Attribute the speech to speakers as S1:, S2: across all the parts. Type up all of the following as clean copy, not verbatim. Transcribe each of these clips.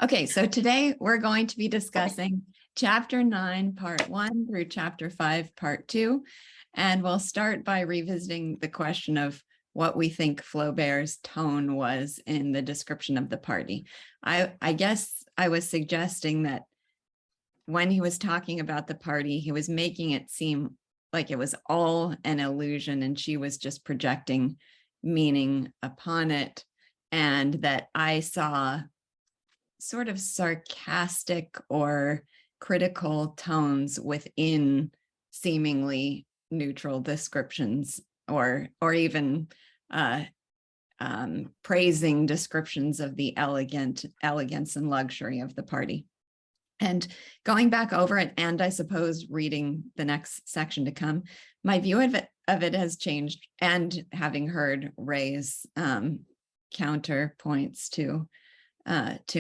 S1: Okay, so today we're going to be discussing Chapter 9, Part 1 through Chapter 5, Part 2. And we'll start by revisiting the question of what we think Flaubert's tone was in the description of the party. I guess I was suggesting that when he was talking about the party, he was making it seem like it was all an illusion and she was just projecting meaning upon it, and that I saw sort of sarcastic or critical tones within seemingly neutral descriptions, or even praising descriptions of the elegance and luxury of the party. And going back over it, and I suppose reading the next section to come, my view of it has changed, and having heard Ray's counterpoints to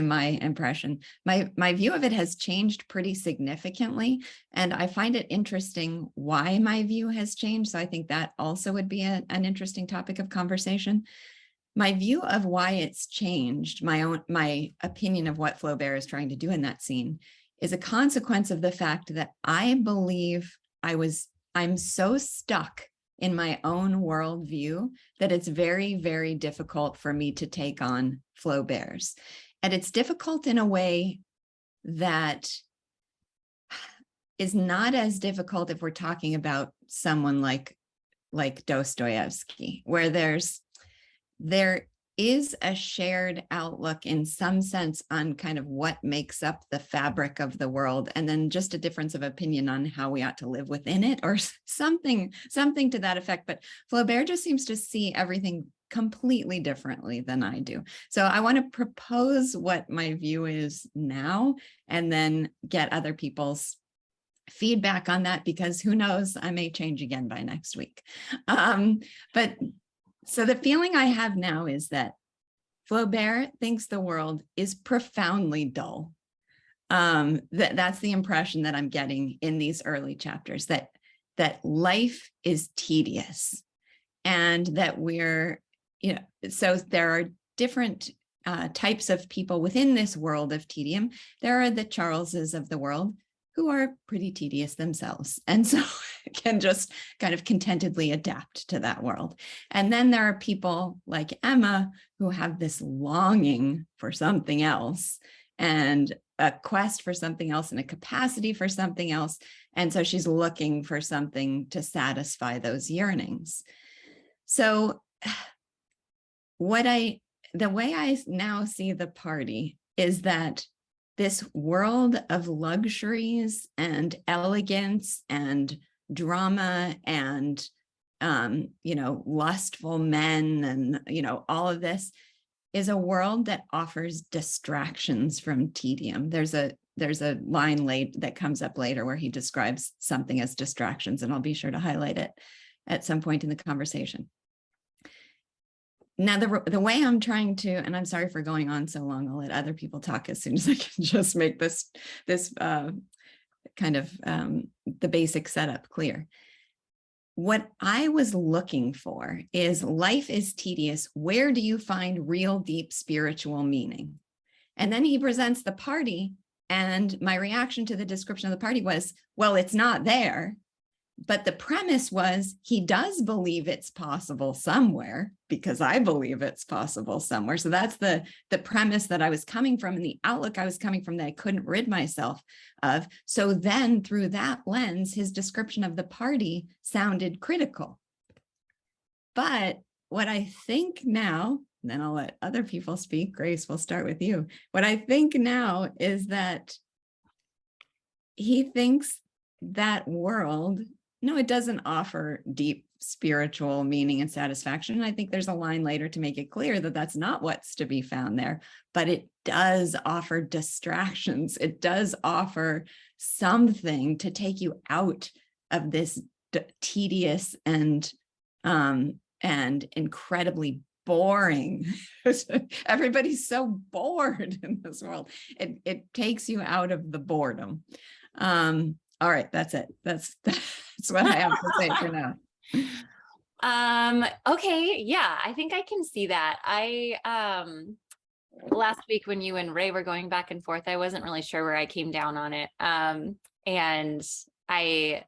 S1: my impression, my view of it has changed pretty significantly, and I find it interesting why my view has changed. So I think that also would be an interesting topic of conversation. My view of why it's changed, my opinion of what Flaubert is trying to do in that scene, is a consequence of the fact that I believe I'm so stuck in my own worldview that it's very, very difficult for me to take on Flaubert's. And it's difficult in a way that is not as difficult if we're talking about someone like Dostoevsky, where there is a shared outlook in some sense on kind of what makes up the fabric of the world, and then just a difference of opinion on how we ought to live within it, or something to that effect. But Flaubert just seems to see everything completely differently than I do. So I want to propose what my view is now, and then get other people's feedback on that, because who knows, I may change again by next week. So the feeling I have now is that Flaubert thinks the world is profoundly dull. That's the impression that I'm getting in these early chapters, that life is tedious, and that so there are different types of people within this world of tedium. There are the Charleses of the world, who are pretty tedious themselves, and so can just kind of contentedly adapt to that world. And then there are people like Emma, who have this longing for something else, and a quest for something else, and a capacity for something else. And so she's looking for something to satisfy those yearnings. So the way I now see the party is that this world of luxuries and elegance and drama and, lustful men and, all of this is a world that offers distractions from tedium. There's a line that comes up later where he describes something as distractions, and I'll be sure to highlight it at some point in the conversation. Now, the way I'm trying to, and I'm sorry for going on so long, I'll let other people talk as soon as I can just make this kind of the basic setup clear. What I was looking for is, life is tedious. Where do you find real deep spiritual meaning? And then he presents the party, and my reaction to the description of the party was, well, it's not there. But the premise was, he does believe it's possible somewhere, because I believe it's possible somewhere. So that's the premise that I was coming from, and the outlook I was coming from, that I couldn't rid myself of. So then through that lens, his description of the party sounded critical. But what I think now, and then I'll let other people speak, Grace, we'll start with you. What I think now is that he thinks that world, no, it doesn't offer deep spiritual meaning and satisfaction. And I think there's a line later to make it clear that that's not what's to be found there, but it does offer distractions. It does offer something to take you out of this tedious and incredibly boring. Everybody's so bored in this world. It takes you out of the boredom. All right, that's it. That's what I have to say for now.
S2: Okay, yeah, I think I can see that. last week when you and Ray were going back and forth, I wasn't really sure where I came down on it. And I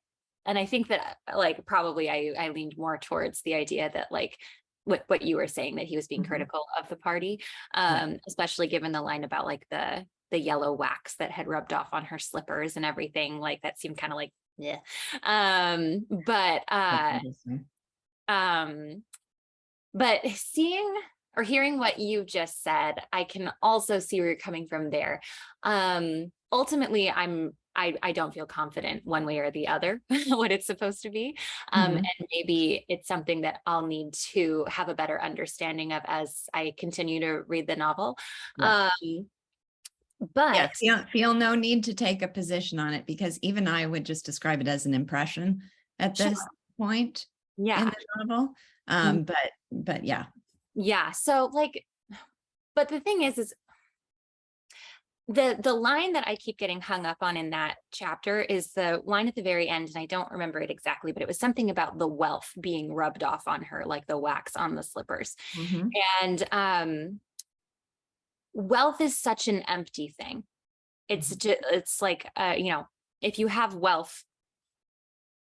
S2: and I think that like probably I leaned more towards the idea that like what you were saying, that he was being
S1: Mhm.
S2: critical of the party,
S1: Yeah.
S2: especially given the line about like the yellow wax that had rubbed off on her slippers and everything. Like that seemed kind of like yeah. But
S1: That's interesting.
S2: um but seeing or hearing what you just said, I can also see where you're coming from there. Ultimately, I don't feel confident one way or the other what it's supposed to be.
S1: Mhm.
S2: And maybe it's something that I'll need to have a better understanding of as I continue to read the novel.
S1: Yeah.
S2: Um,
S1: Yeah,
S2: but
S1: feel no need to take a position on it, because even I would just describe it as an impression at
S2: sure,
S1: this point in
S2: yeah.
S1: the novel.
S2: Mm,
S1: But yeah.
S2: yeah. So like, but the thing is the line that I keep getting hung up on in that chapter is the line at the very end, and I don't remember it exactly, but it was something about the wealth being rubbed off on her, like the wax on the slippers.
S1: Mhm.
S2: And wealth is such an empty thing. It's
S1: Mhm.
S2: just, it's like you know, if you have wealth,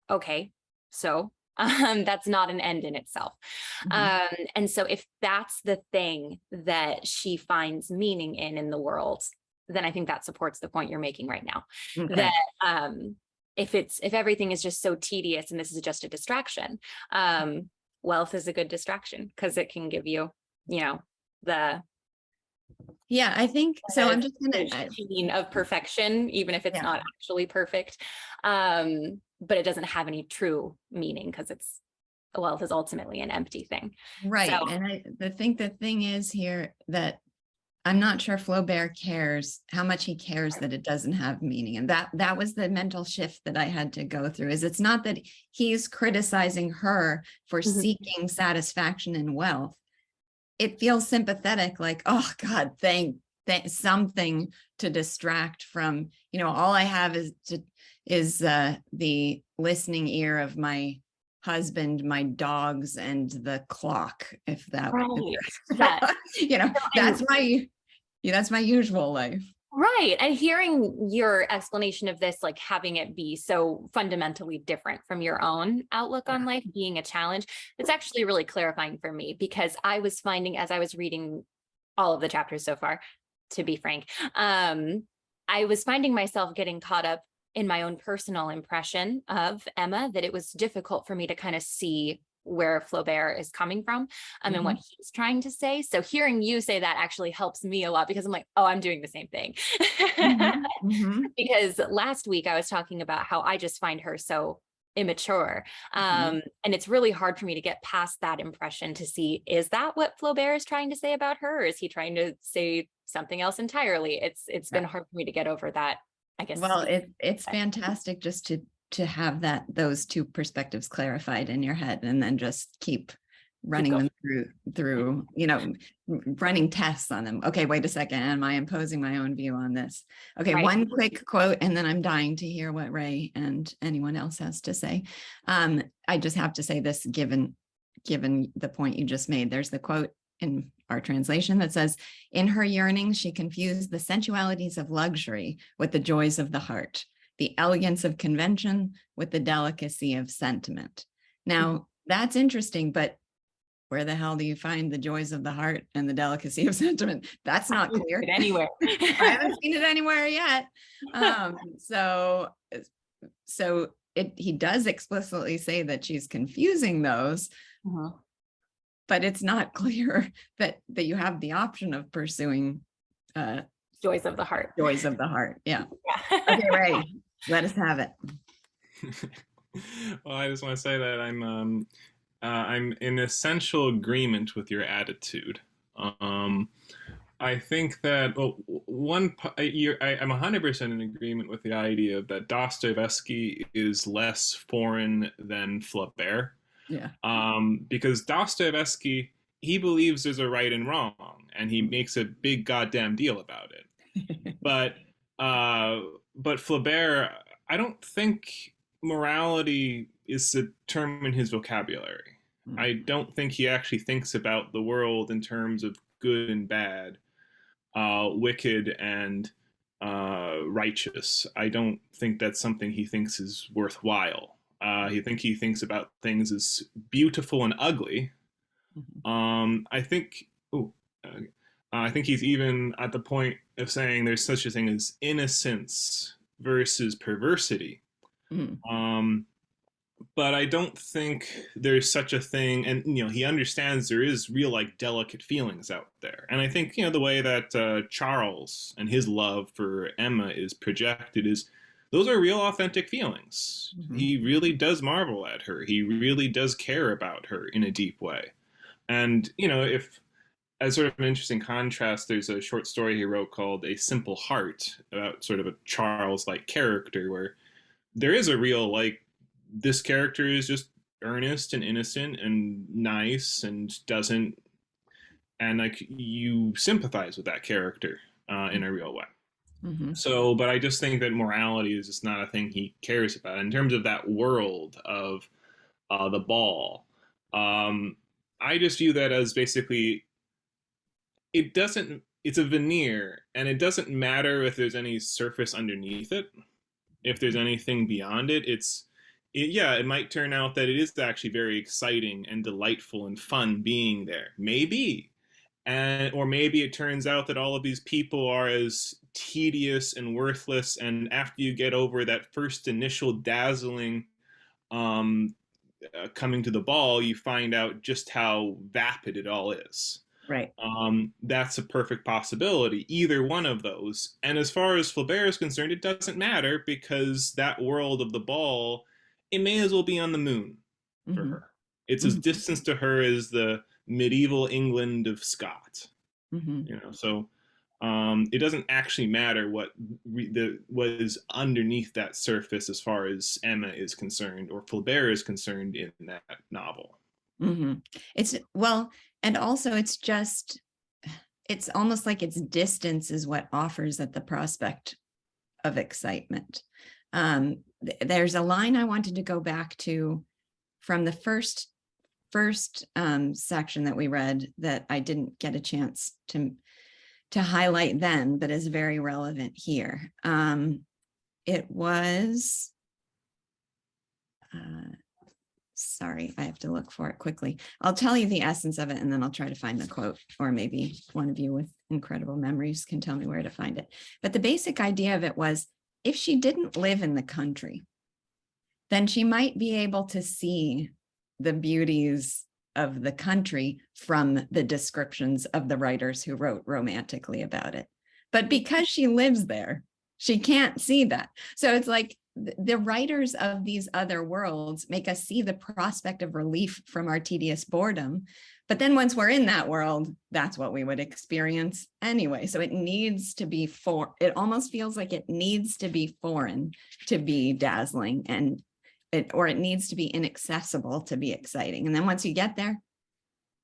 S2: okay, so that's not an end in itself.
S1: Mhm.
S2: And so if that's the thing that she finds meaning in the world, then I think that supports the point you're making right now. That
S1: Okay.
S2: if everything is just so tedious and this is just a distraction, wealth is a good distraction because it can give you, you know, the
S1: Yeah, I think so. I'm just gonna,
S2: the sheen of perfection, even if it's
S1: yeah,
S2: not actually perfect. But it doesn't have any true meaning because it's wealth is ultimately an empty thing. So
S1: right. And I think the thing is here that I'm not sure Flaubert cares how much he cares that it doesn't have meaning. And that was the mental shift that I had to go through. Is it's not that he's criticizing her for
S2: mhm.
S1: seeking satisfaction in wealth. It feels sympathetic, like, oh God, thank something to distract from, all I have is the listening ear of my husband, my dogs, and the clock.
S2: Right. That and
S1: that's my usual life.
S2: right. And hearing your explanation of this, like having it be so fundamentally different from your own outlook
S1: Yeah.
S2: on life being a challenge, it's actually really clarifying for me because I was finding as I was reading all of the chapters so far, to be frank, I was finding myself getting caught up in my own personal impression of Emma, that it was difficult for me to kind of see where Flaubert is coming from and what
S1: Mhm.
S2: he's trying to say. So hearing you say that actually helps me a lot because I'm like, oh, I'm doing the same thing.
S1: Mhm. Mhm.
S2: Because last week I was talking about how I just find her so immature.
S1: Mhm.
S2: And it's really hard for me to get past that impression to see, is that what Flaubert is trying to say about her? Or is he trying to say something else entirely? It's been
S1: Yeah.
S2: hard for me to get over that, I guess.
S1: Well, it's fantastic just to have those two perspectives clarified in your head, and then just keep
S2: Keep
S1: running
S2: going.
S1: them through, running tests on them. Okay, wait a second. Am I imposing my own view on this? Okay,
S2: Right.
S1: one quick quote, and then I'm dying to hear what Ray and anyone else has to say. I just have to say this, given the point you just made. There's the quote in our translation that says, in her yearnings, she confused the sensualities of luxury with the joys of the heart, the elegance of convention with the delicacy of sentiment.
S2: Mhm.
S1: Now, that's interesting, but where the hell do you find the joys of the heart and the delicacy of sentiment? That's
S2: I
S1: not
S2: haven't
S1: clear.
S2: seen it anywhere.
S1: I haven't seen it anywhere yet. So, he does explicitly say that she's confusing those,
S2: Mhm.
S1: but it's not clear that you have the option of pursuing uh,
S2: Joys of the heart.
S1: joys of the heart. Yeah.
S2: Yeah.
S1: Okay, Ray, let us have it.
S3: Well, I just want to say that I'm in essential agreement with your attitude. Um, I think that I'm 100% in agreement with the idea that Dostoevsky is less foreign than Flaubert,
S1: Yeah.
S3: because Dostoevsky, he believes there's a right and wrong, and he makes a big goddamn deal about it. But uh, but Flaubert, I don't think morality is a term in his vocabulary. I don't think he actually thinks about the world in terms of good and bad. wicked and righteous. I don't think that's something he thinks is worthwhile. He thinks about things as beautiful and ugly. I think. Ooh, I think he's even at the point of saying there's such a thing as innocence versus perversity.
S1: Mm.
S3: But I don't think there's such a thing, and he understands there is real like delicate feelings out there, and I think the way that Charles and his love for Emma is projected is those are real authentic feelings. He really does marvel at her. He really does care about her in a deep way, and if as sort of an interesting contrast, there's a short story he wrote called A Simple Heart about sort of a Charles-like character where there is a real, like, this character is just earnest and innocent and nice and doesn't, and like you sympathize with that character in a real way. So, but I just think that morality is just not a thing he cares about. In terms of that world of the ball, I just view that as basically it's a veneer, and it doesn't matter if there's any surface underneath it. If there's anything beyond it, it might turn out that it is actually very exciting and delightful and fun being there, maybe. Or maybe it turns out that all of these people are as tedious and worthless, and after you get over that first initial dazzling coming to the ball, you find out just how vapid it all is.
S1: Right.
S3: That's a perfect possibility, either one of those. And as far as Flaubert is concerned, it doesn't matter, because that world of the ball, it may as well be on the moon for her. It's as distant to her as the medieval England of Scott. So it doesn't actually matter what is underneath that surface as far as Emma is concerned or Flaubert is concerned in that novel.
S1: It's and also it's almost like its distance is what offers it the prospect of excitement. There's a line I wanted to go back to from the first section that we read that I didn't get a chance to highlight then, but is very relevant here. It was sorry, I have to look for it quickly. I'll tell you the essence of it, and then I'll try to find the quote, or maybe one of you with incredible memories can tell me where to find it. But the basic idea of it was, if she didn't live in the country, then she might be able to see the beauties of the country from the descriptions of the writers who wrote romantically about it. But because she lives there, she can't see that. So it's like, the writers of these other worlds make us see the prospect of relief from our tedious boredom. But then once we're in that world, that's what we would experience anyway. So it needs to be it almost feels like it needs to be foreign to be dazzling, and it needs to be inaccessible to be exciting. And then once you get there,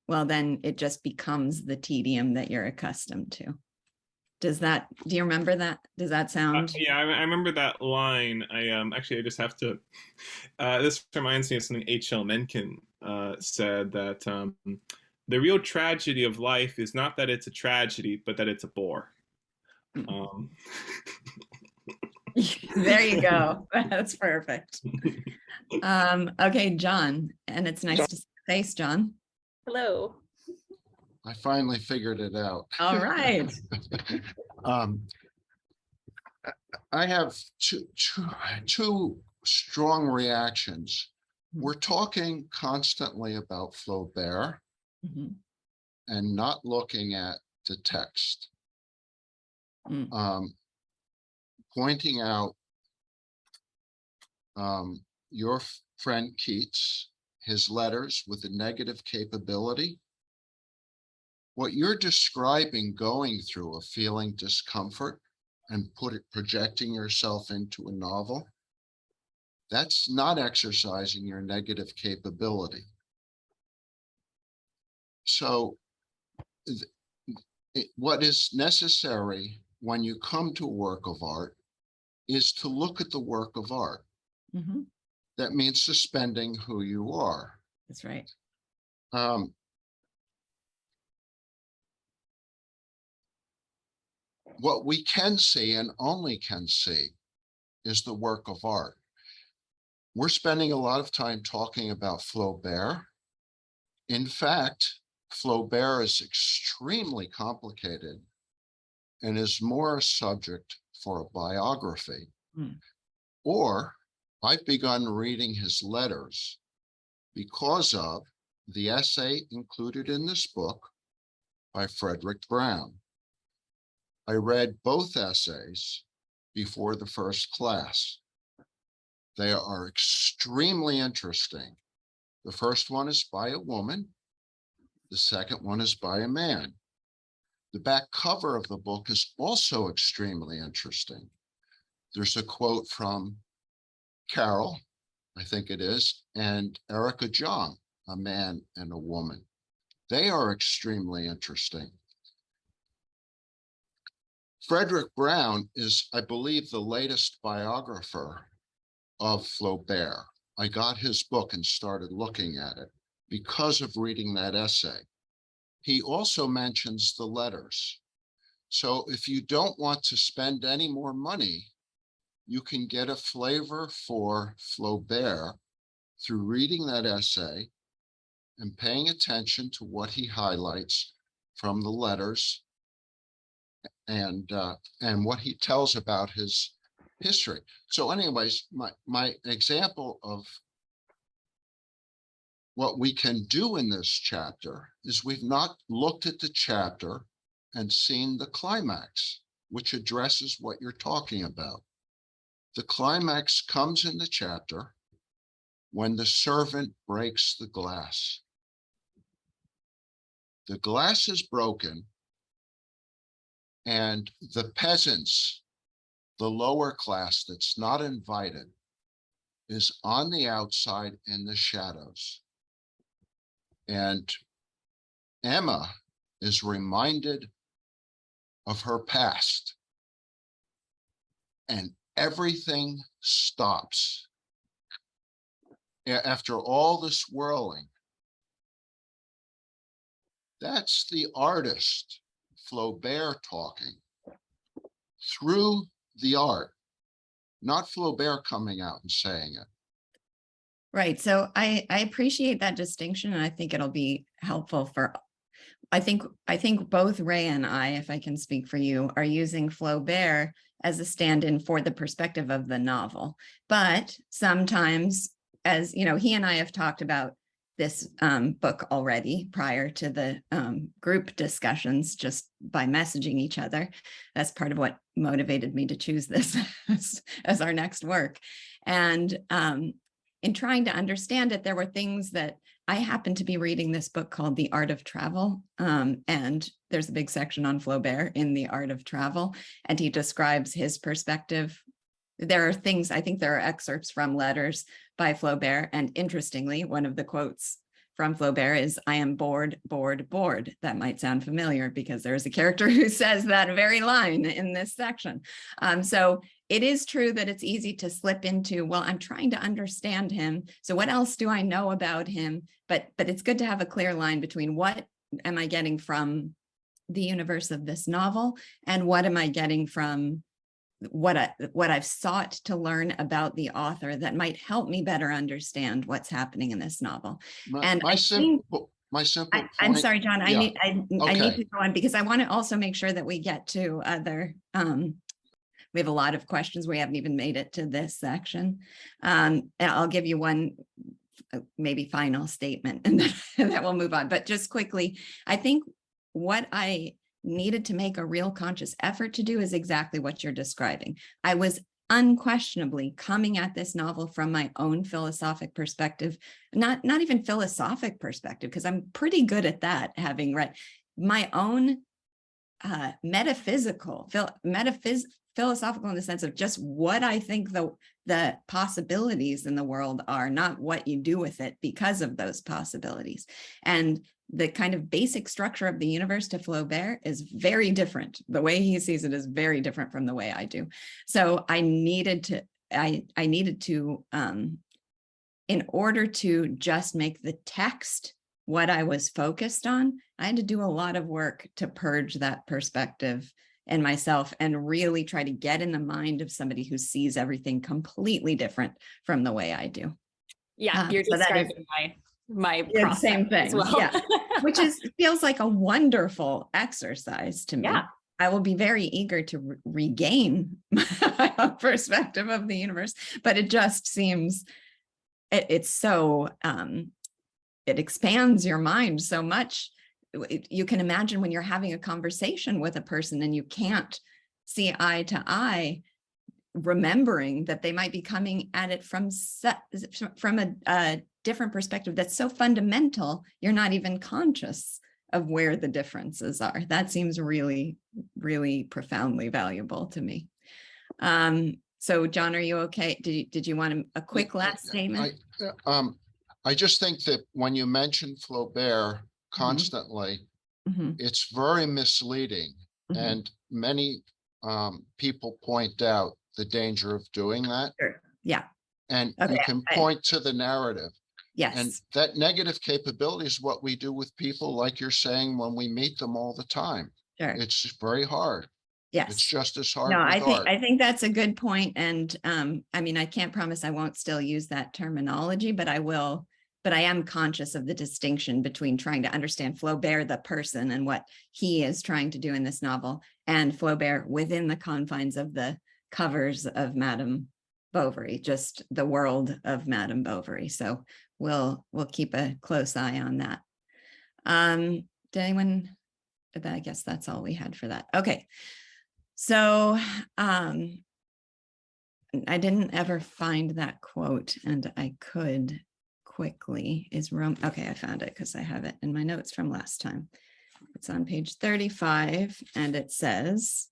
S1: well, then it just becomes the tedium that you're accustomed to. Do you remember that? Does that sound?
S3: Yeah, I remember that line. I just have to, this reminds me of something H.L. Mencken said, that the real tragedy of life is not that it's a tragedy, but that it's a bore.
S1: There you go. That's perfect. Okay, John, and it's nice to see your face, John.
S2: Hello.
S4: I finally figured it out.
S1: All right.
S4: I have two strong reactions. We're talking constantly about Flaubert and not looking at the text. Pointing out your friend Keats, his letters with a negative capability. What you're describing, going through of feeling discomfort and projecting yourself into a novel, that's not exercising your negative capability. So what is necessary when you come to a work of art is to look at the work of art. That means suspending who you are.
S1: That's right.
S4: what we can see and only can see is the work of art. We're spending a lot of time talking about Flaubert. In fact, Flaubert is extremely complicated and is more a subject for a biography. Or I've begun reading his letters because of the essay included in this book by Frederick Brown. I read both essays before the first class. They are extremely interesting. The first one is by a woman. The second one is by a man. The back cover of the book is also extremely interesting. There's a quote from Carol, I think it is, and Erica Jong, a man and a woman. They are extremely interesting. Frederick Brown is, I believe, the latest biographer of Flaubert. I got his book and started looking at it because of reading that essay. He also mentions the letters. So if you don't want to spend any more money, you can get a flavor for Flaubert through reading that essay and paying attention to what he highlights from the letters and what he tells about his history. So anyways, my example of what we can do in this chapter is we've not looked at the chapter and seen the climax, which addresses what you're talking about. The climax comes in the chapter when the servant breaks the glass. The glass is broken, and the peasants, the lower class that's not invited, is on the outside in the shadows. And Emma is reminded of her past, and everything stops. After all this whirling, that's the artist, Flaubert, talking through the art, not Flaubert coming out and saying it.
S1: Right. So I appreciate that distinction, and I think it'll be helpful for, I think both Ray and I, if I can speak for you, are using Flaubert as a stand-in for the perspective of the novel. But sometimes, as you know, he and I have talked about this book already prior to the group discussions, just by messaging each other. That's part of what motivated me to choose this as our next work. And in trying to understand it, there were things that I happened to be reading this book called The Art of Travel. And there's a big section on Flaubert in The Art of Travel, and he describes his perspective. There are things, I think there are excerpts from letters by Flaubert. And interestingly, one of the quotes from Flaubert is, "I am bored, bored, bored." That might sound familiar because there's a character who says that very line in this section. So it is true that it's easy to slip into, well, I'm trying to understand him, so what else do I know about him? But it's good to have a clear line between what am I getting from the universe of this novel and what am I getting from what I've sought to learn about the author that might help me better understand what's happening in this novel. I'm sorry, John, I need to go on because I want to also make sure that we get to other, we have a lot of questions. We haven't even made it to this section. I'll give you one maybe final statement and then that we'll move on. But just quickly, I think what I needed to make a real conscious effort to do is exactly what you're describing. I was unquestionably coming at this novel from my own philosophic perspective, not even philosophic perspective, because I'm pretty good at that, having read my own philosophical in the sense of just what I think the possibilities in the world are, not what you do with it because of those possibilities. And the kind of basic structure of the universe to Flaubert is very different. The way he sees it is very different from the way I do. So I needed to, in order to just make the text what I was focused on, I had to do a lot of work to purge that perspective and myself and really try to get in the mind of somebody who sees everything completely different from the way I do.
S2: Yeah, you're
S1: So that is
S2: describing my
S1: the
S2: process
S1: same thing.
S2: as well.
S1: Yeah. Which feels like a wonderful exercise to me.
S2: Yeah.
S1: I will be very eager to regain my own perspective of the universe, but it just seems it's so it expands your mind so much. You can imagine when you're having a conversation with a person and you can't see eye to eye, remembering that they might be coming at it from a different perspective that's so fundamental, you're not even conscious of where the differences are. That seems really, really profoundly valuable to me. So John, are you okay? Did you want a quick last statement?
S4: I just think that when you mention Flaubert constantly, it's very misleading. And many people point out the danger of doing that.
S1: Sure. Yeah.
S4: And
S1: Okay.
S4: you can point to the narrative.
S1: Yes.
S4: And that negative capability is what we do with people, like you're saying, when we meet them all the time.
S1: Sure.
S4: It's very hard.
S1: Yes.
S4: It's just as hard.
S1: No,
S4: with art.
S1: I think that's a good point. And I mean, I can't promise I won't still use that terminology, but I will. But I am conscious of the distinction between trying to understand Flaubert, the person, and what he is trying to do in this novel, and Flaubert within the confines of the covers of Madame Bovary, just the world of Madame Bovary. So we'll keep a close eye on that. Did anyone? I guess that's all we had for that. Okay. So I didn't ever find that quote, and I could quickly. Okay, I found it because I have it in my notes from last time. It's on page 35, and it says,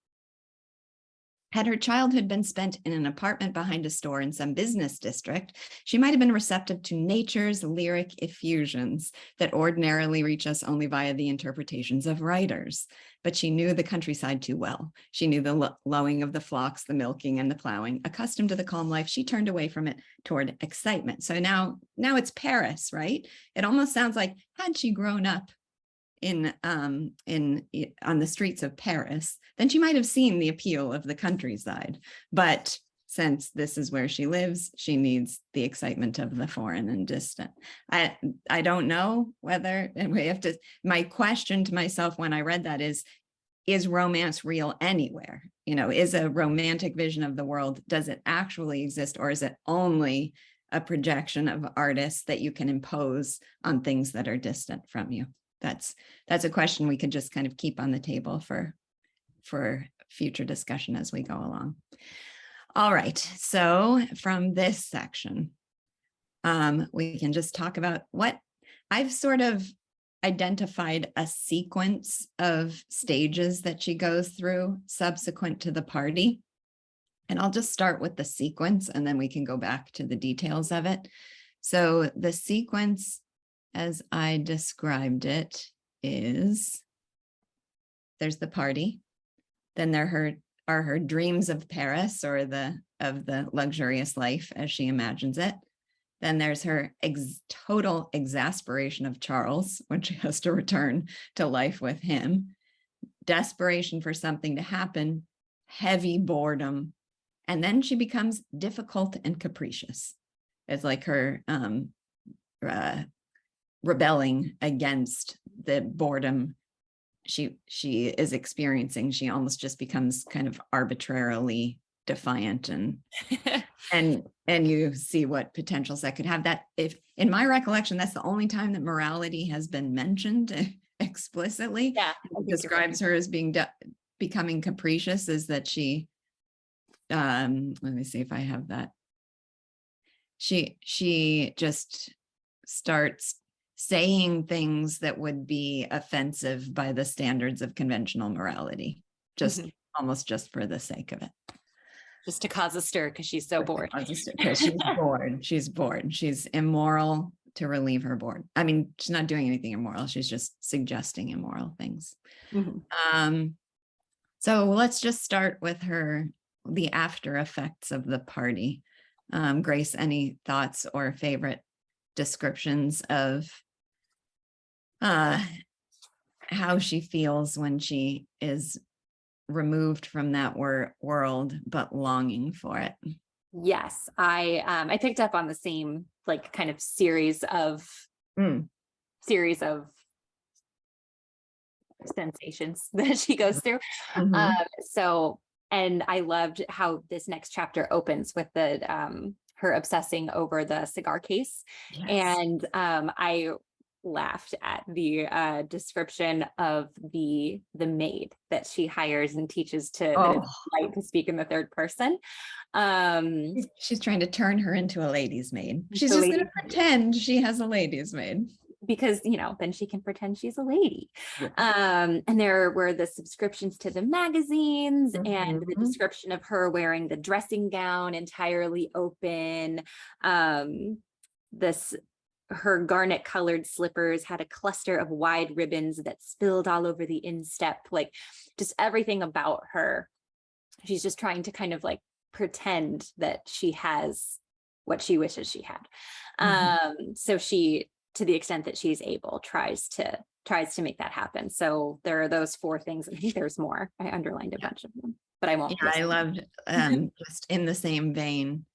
S1: had her childhood been spent in an apartment behind a store in some business district, she might have been receptive to nature's lyric effusions that ordinarily reach us only via the interpretations of writers. But she knew the countryside too well. She knew the lowing of the flocks, the milking and the plowing. Accustomed to the calm life, she turned away from it toward excitement. So now it's Paris, right? It almost sounds like, had she grown up on the streets of Paris, then she might have seen the appeal of the countryside. But since this is where she lives, she needs the excitement of the foreign and distant. I don't know whether, and we have to, my question to myself when I read that is romance real anywhere? You know, is a romantic vision of the world, does it actually exist, or is it only a projection of artists that you can impose on things that are distant from you? That's a question we could just kind of keep on the table for future discussion as we go along. All right, so from this section, we can just talk about what I've sort of identified a sequence of stages that she goes through subsequent to the party. And I'll just start with the sequence and then we can go back to the details of it. So the sequence, as I described it, is there's the party, then there are her dreams of Paris, or of the luxurious life as she imagines it. Then there's her total exasperation of Charles when she has to return to life with him, desperation for something to happen, heavy boredom, and then she becomes difficult and capricious. It's like her rebelling against the boredom she is experiencing. She almost just becomes kind of arbitrarily defiant, and and you see what potentials that could have. That, if in my recollection, that's the only time that morality has been mentioned explicitly.
S2: Yeah,
S1: describes her as becoming capricious, is that she let me see if I have that. She just starts saying things that would be offensive by the standards of conventional morality, just almost just for the sake of it.
S2: Just to cause a stir because she's so bored.
S1: Because she's bored. She's bored. She's immoral to relieve her bored. I mean, she's not doing anything immoral. She's just suggesting immoral things. So let's just start with the after effects of the party. Grace, any thoughts or favorite descriptions of how she feels when she is removed from that world, but longing for it.
S2: Yes, I picked up on the same like kind of series of sensations that she goes through. So, and I loved how this next chapter opens with the her obsessing over the cigar case.
S1: Yes.
S2: And I laughed at the description of the maid that she hires and teaches that it's polite to speak in the third person.
S1: She's trying to turn her into a lady's maid. She's just going to pretend she has a lady's maid.
S2: Because, you know, then she can pretend she's a lady. And there were the subscriptions to the magazines and the description of her wearing the dressing gown entirely open. Her garnet colored slippers had a cluster of wide ribbons that spilled all over the instep, like just everything about her. She's just trying to kind of like pretend that she has what she wishes she had. So she, to the extent that she's able, tries to make that happen. So there are those 4 things. I think there's more. I underlined a bunch of them, but I won't.
S1: Yeah, I loved just in the same vein,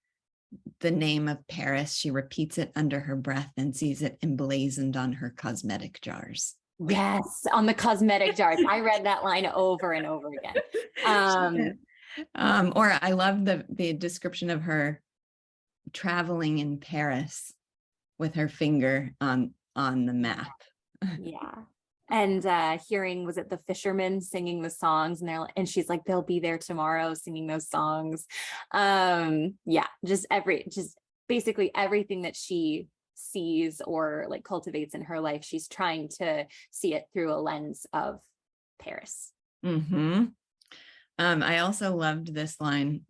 S1: the name of Paris. She repeats it under her breath and sees it emblazoned on her cosmetic jars.
S2: Yes, on the cosmetic jars. I read that line over and over again.
S1: Or I love the description of her traveling in Paris with her finger on the map.
S2: Yeah. And hearing, was it the fishermen singing the songs, and she's like, they'll be there tomorrow singing those songs. Yeah, just basically everything that she sees or like cultivates in her life, she's trying to see it through a lens of Paris.
S1: I also loved this line.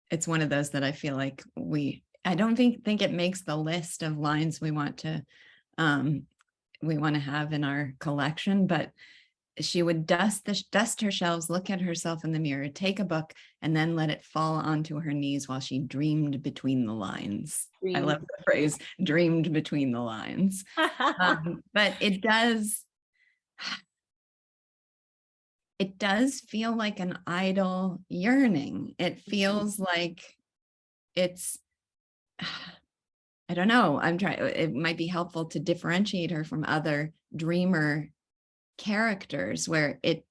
S1: It's one of those that I feel like I don't think it makes the list of lines we want to have in our collection, but she would dust her shelves, look at herself in the mirror, take a book, and then let it fall onto her knees while she dreamed between the lines. I love the phrase "dreamed between the lines." But it does feel like an idle yearning. It feels like it's, I don't know, it might be helpful to differentiate her from other dreamer characters where it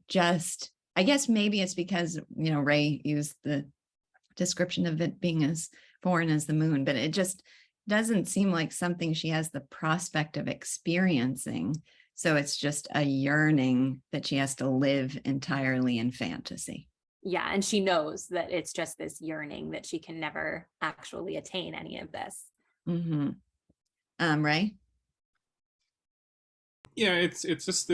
S1: just, I guess maybe it's because, you know, Ray used the description of it being as foreign as the moon, but it just doesn't seem like something she has the prospect of experiencing. So it's just a yearning that she has to live entirely in fantasy.
S2: Yeah, and she knows that it's just this yearning, that she can never actually attain any of this.
S1: Ray?
S3: Yeah, it's just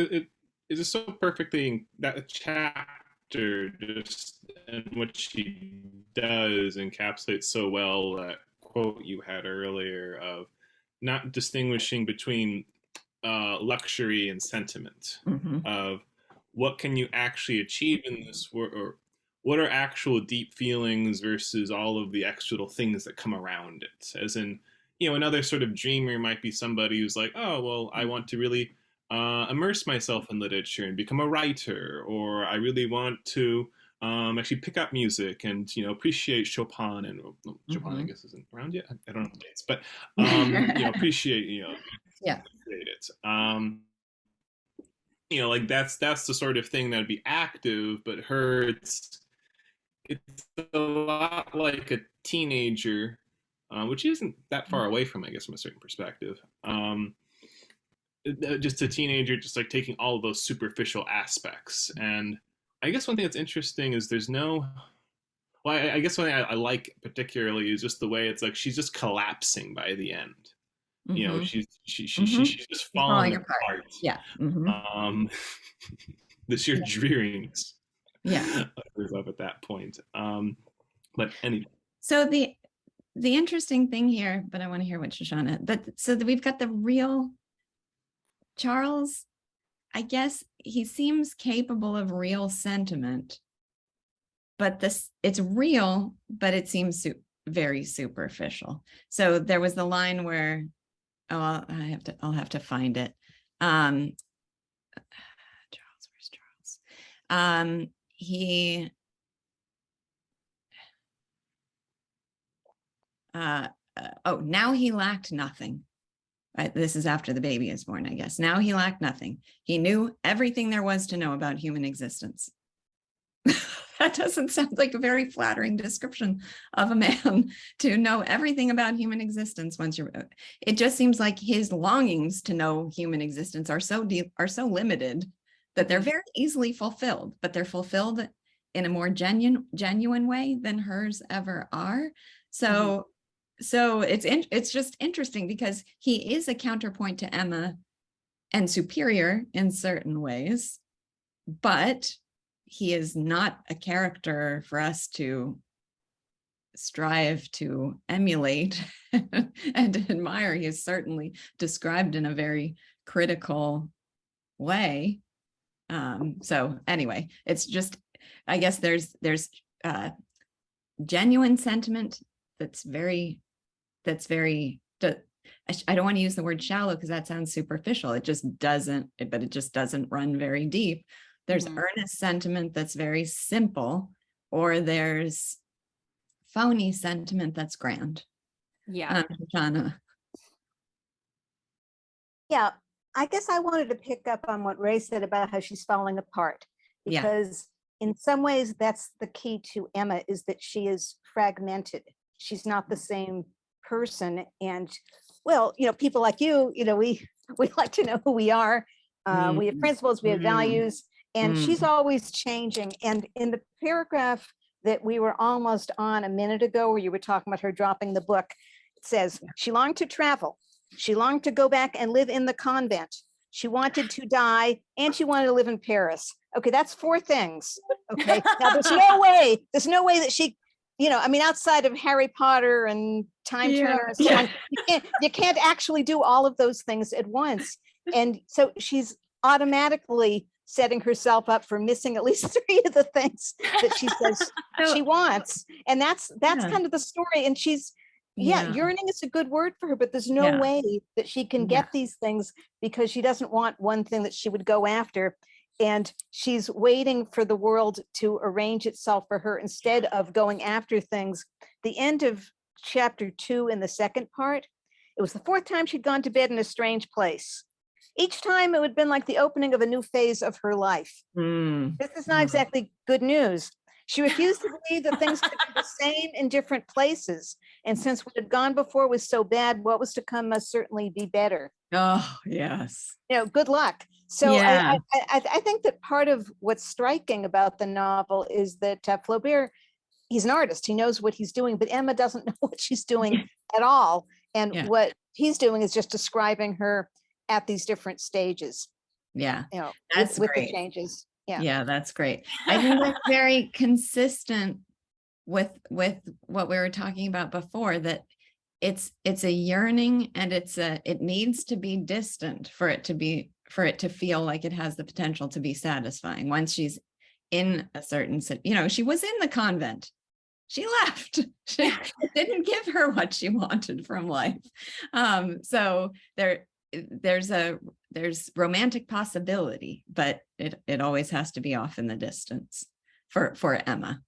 S3: so perfectly, that chapter just, and what she does encapsulates so well that quote you had earlier of not distinguishing between luxury and sentiment, of what can you actually achieve in this world, or what are actual deep feelings versus all of the external things that come around it. As in, you know, another sort of dreamer might be somebody who's like, oh, well, I want to really immerse myself in literature and become a writer, or I really want to actually pick up music and, you know, appreciate Chopin, and Chopin, I guess, isn't around yet. I don't know the dates, but you know, appreciate, you know, create it. You know, like that's the sort of thing that would be active, but her, it's a lot like a teenager, which isn't that far away from, I guess, from a certain perspective. Just a teenager, just like taking all of those superficial aspects. And I guess one thing that's interesting is there's no, well, I guess one thing I like particularly is just the way it's like she's just collapsing by the end. You know, she's just falling apart.
S1: Yeah.
S3: The sheer dreariness.
S1: Yeah.
S3: Up at that point. But anyway.
S1: So the interesting thing here, but I want to hear what Shoshana, but so we've got the real Charles. I guess he seems capable of real sentiment, but it's real, but it seems very superficial. So there was the line where, I'll have to find it. Charles, where's Charles? he now he lacked nothing. This is after the baby is born, I guess. Now he lacked nothing. He knew everything there was to know about human existence. That doesn't sound like a very flattering description of a man, to know everything about human existence. It just seems like his longings to know human existence are so deep, are so limited, that they're very easily fulfilled, but they're fulfilled in a more genuine way than hers ever are. So it's just interesting, because he is a counterpoint to Emma and superior in certain ways, but he is not a character for us to strive to emulate and admire. He is certainly described in a very critical way. So anyway, it's just, I guess there's genuine sentiment that's very, I don't want to use the word shallow because that sounds superficial. It just doesn't run very deep. There's earnest sentiment that's very simple, or there's phony sentiment that's grand.
S2: Yeah.
S1: Jana.
S5: Yeah, I guess I wanted to pick up on what Ray said about how she's falling apart, because in some ways that's the key to Emma, is that she is fragmented. She's not the same person. And well, people like you, we like to know who we are. We have principles, we have values, and she's always changing. And in the paragraph that we were almost on a minute ago, where you were talking about her dropping the book, it says, she longed to travel. She longed to go back and live in the convent. She wanted to die, and she wanted to live in Paris. Okay, that's 4 things. Okay, now there's no way that she, outside of Harry Potter and Time Turner and so on, you can't actually do all of those things at once. And so she's automatically setting herself up for missing at least 3 of the things that she says she wants. And that's kind of the story. And she's, yearning is a good word for her, but there's no way that she can get these things, because she doesn't want one thing that she would go after. And she's waiting for the world to arrange itself for her instead of going after things. The end of chapter 2 in the second part, it was the 4th time she'd gone to bed in a strange place. Each time it would have been like the opening of a new phase of her life. This is not exactly good news. She refused to believe that things could be the same in different places. And since what had gone before was so bad, what was to come must certainly be better.
S1: Oh, yes.
S5: Good luck. So I think that part of what's striking about the novel is that Flaubert, he's an artist. He knows what he's doing, but Emma doesn't know what she's doing at all. And what he's doing is just describing her at these different stages.
S1: That's
S5: with
S1: great.
S5: The changes.
S1: Yeah, that's great. I think that's very consistent with what we were talking about before, that it's a yearning, and it needs to be distant for it to feel like it has the potential to be satisfying. Once she's in a certain, she was in the convent. She left. She didn't give her what she wanted from life. So there's romantic possibility, but it always has to be off in the distance for Emma.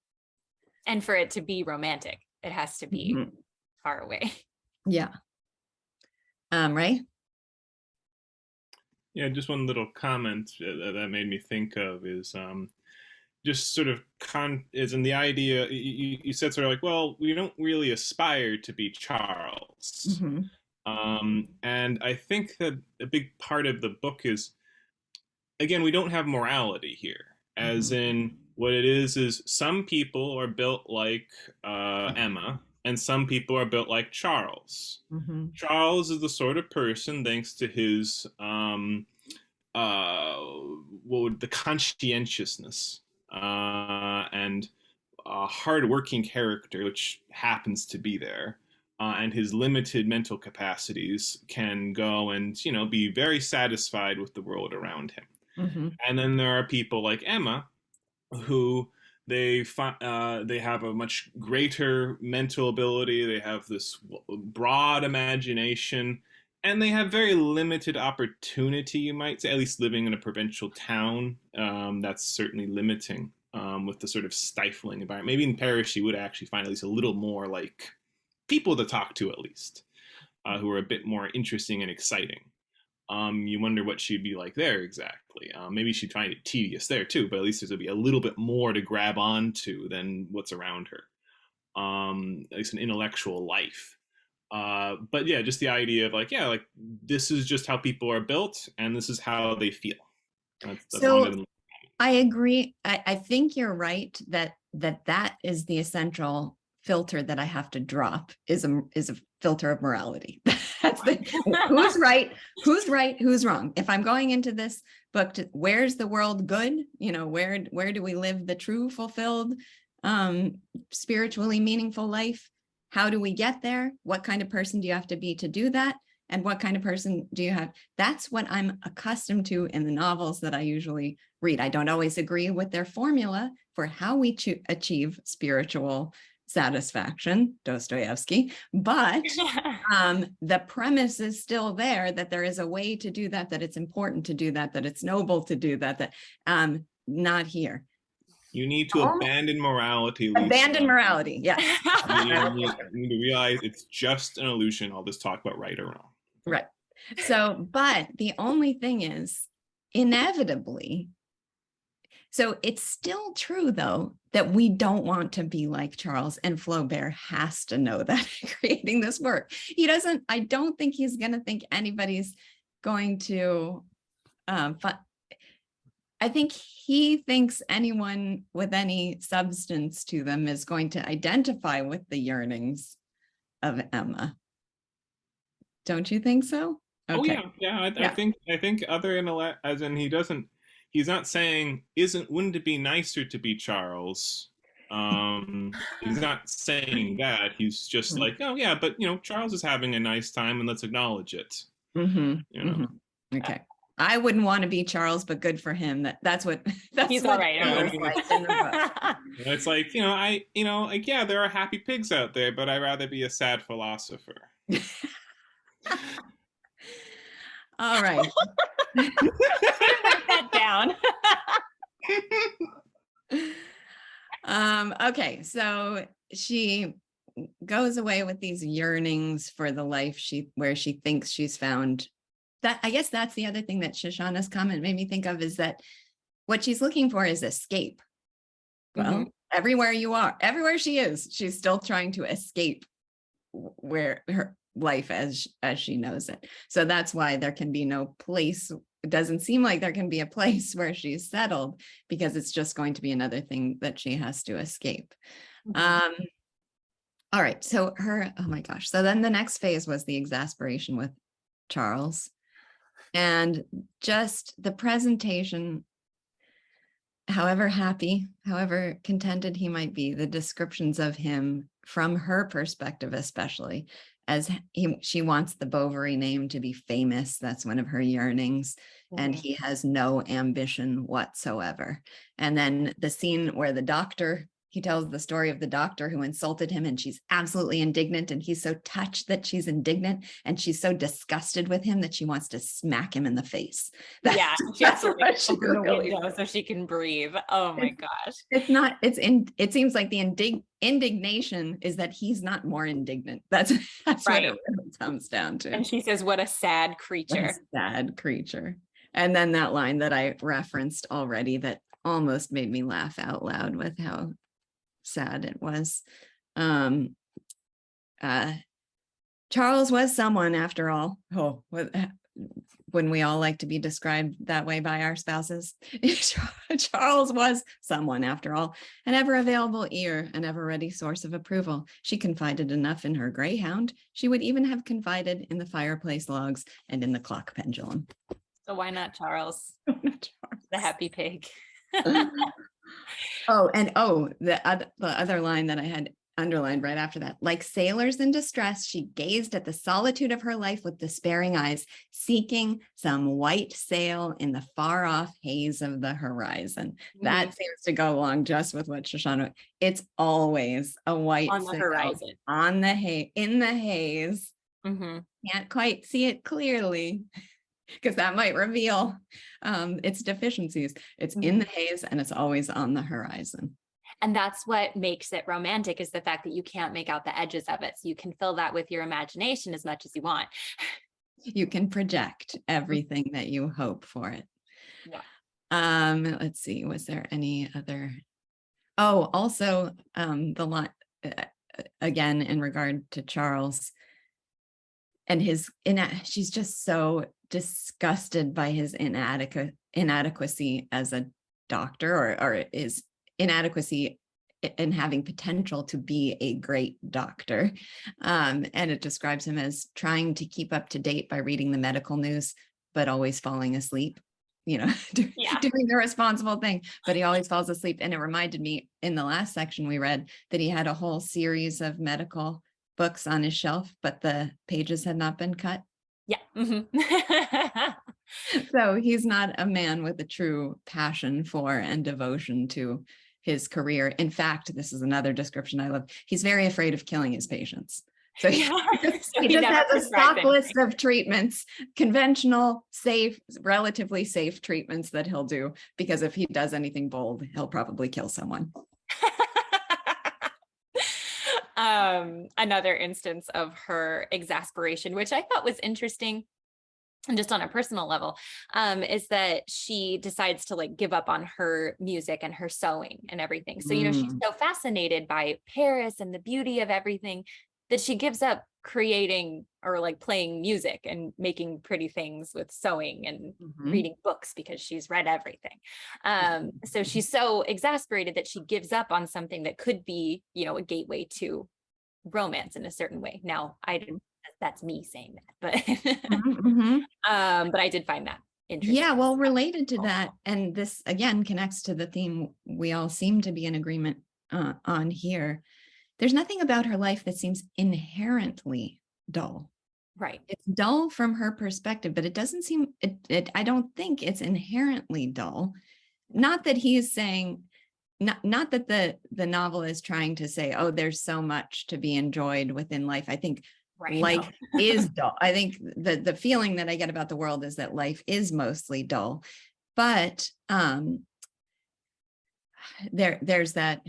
S2: And for it to be romantic, it has to be far away.
S1: Yeah. Ray?
S3: Yeah, just one little comment that made me think of is just sort of is in the idea you said, sort of like, well, we don't really aspire to be Charles. And I think that a big part of the book is, again, we don't have morality here, as in what it is some people are built like Emma, and some people are built like Charles. Charles is the sort of person, thanks to his the conscientiousness and hardworking character, which happens to be there, and his limited mental capacities, can go and be very satisfied with the world around him. And then there are people like Emma, who they have a much greater mental ability. They have this broad imagination, and they have very limited opportunity, you might say, at least living in a provincial town. That's certainly limiting. with the sort of stifling environment. Maybe in Paris, she would actually find at least a little more like people to talk to, at least, who are a bit more interesting and exciting. You wonder what she'd be like there exactly. Maybe she'd find it tedious there too, but at least there'd be a little bit more to grab onto than what's around her. At least an intellectual life. But yeah, just the idea of like, yeah, like this is just how people are built and this is how they feel. That's
S1: So I agree. I think you're right that is the essential filter that I have to drop is a filter of morality. That's who's right, who's wrong. If I'm going into this book where's the world good, where do we live the true, fulfilled, spiritually meaningful life? How do we get there? What kind of person do you have to be to do that? And what kind of person do you have? That's what I'm accustomed to in the novels that I usually read. I don't always agree with their formula for how we achieve spiritual satisfaction, Dostoevsky, but the premise is still there, that there is a way to do that, that it's important to do that, that it's noble to do that, not here.
S3: You need to abandon morality, Lisa.
S1: Abandon morality, yes.
S3: You need to realize it's just an illusion, all this talk about right or wrong.
S1: Right. So, but the only thing is, inevitably, so it's still true, though, that we don't want to be like Charles, and Flaubert has to know that creating this work. I don't think he's going to think anybody's going to, I think he thinks anyone with any substance to them is going to identify with the yearnings of Emma. Don't you think so? Okay.
S3: Oh yeah. I think other than as in he's not saying wouldn't it be nicer to be Charles? He's not saying that. He's just like, oh yeah, but Charles is having a nice time and let's acknowledge it.
S1: Okay. I wouldn't want to be Charles, but good for him. That's
S2: he's all right.
S3: It's like, yeah, there are happy pigs out there, but I'd rather be a sad philosopher.
S1: All right.
S2: Write that down.
S1: Okay, so she goes away with these yearnings for the life where she thinks she's found. That, I guess that's the other thing that Shoshana's comment made me think of, is that what she's looking for is escape. Well, everywhere she is, she's still trying to escape where her life as she knows it. So that's why there can be no place. It doesn't seem like there can be a place where she's settled, because it's just going to be another thing that she has to escape. All right. So oh my gosh. So then the next phase was the exasperation with Charles. And just the presentation, however happy, however contented he might be, the descriptions of him from her perspective, especially as she wants the Bovary name to be famous. That's one of her yearnings. And he has no ambition whatsoever. And then the scene where he tells the story of the doctor who insulted him, and she's absolutely indignant, and he's so touched that she's indignant, and she's so disgusted with him that she wants to smack him in the face.
S2: She has to open the window so she can breathe. Oh my gosh.
S1: It seems like the indignation is that he's not more indignant. That's right. What it really comes down to.
S2: And she says, what a sad creature.
S1: And then that line that I referenced already that almost made me laugh out loud with how sad it was. Charles was someone after all. Oh, wouldn't we all like to be described that way by our spouses? Charles was someone after all, an ever available ear, an ever ready source of approval. She confided enough in her greyhound. She would even have confided in the fireplace logs and in the clock pendulum.
S2: So why not Charles? The happy pig.
S1: The other line that I had underlined right after that. Like sailors in distress, she gazed at the solitude of her life with despairing eyes, seeking some white sail in the far-off haze of the horizon. That seems to go along just with what Shoshana. It's always a white
S2: on the
S1: sail
S2: horizon,
S1: in the haze. Can't quite see it clearly. because that might reveal its deficiencies. It's in the haze and it's always on the horizon.
S2: And that's what makes it romantic, is the fact that you can't make out the edges of it. So you can fill that with your imagination as much as you want.
S1: You can project everything that you hope for it.
S2: Yeah.
S1: Let's see, was there any other? Oh, also the line again in regard to Charles and his she's just so disgusted by his inadequacy as a doctor, or his inadequacy in having potential to be a great doctor. And it describes him as trying to keep up to date by reading the medical news, but always falling asleep, doing the responsible thing, but he always falls asleep. And it reminded me in the last section we read that he had a whole series of medical books on his shelf, but the pages had not been cut.
S2: Yeah. Mm-hmm.
S1: So he's not a man with a true passion for and devotion to his career. In fact, this is another description I love. He's very afraid of killing his patients. So he just has a stock list of treatments, conventional, safe, relatively safe treatments that he'll do, because if he does anything bold, he'll probably kill someone.
S2: Another instance of her exasperation, which I thought was interesting, and just on a personal level, is that she decides to like give up on her music and her sewing and everything. So, she's so fascinated by Paris and the beauty of everything that she gives up creating or like playing music and making pretty things with sewing and reading books, because she's read everything. So she's so exasperated that she gives up on something that could be, a gateway to romance in a certain way. Now, that's me saying that, but but I did find that interesting.
S1: Yeah, well, related to that, and this again connects to the theme we all seem to be in agreement on here. There's nothing about her life that seems inherently dull.
S2: Right.
S1: It's dull from her perspective, but it doesn't seem, I don't think it's inherently dull. Not that he is saying, not that the novel is trying to say, oh, there's so much to be enjoyed within life. I think life is dull. I think the feeling that I get about the world is that life is mostly dull, but there's that.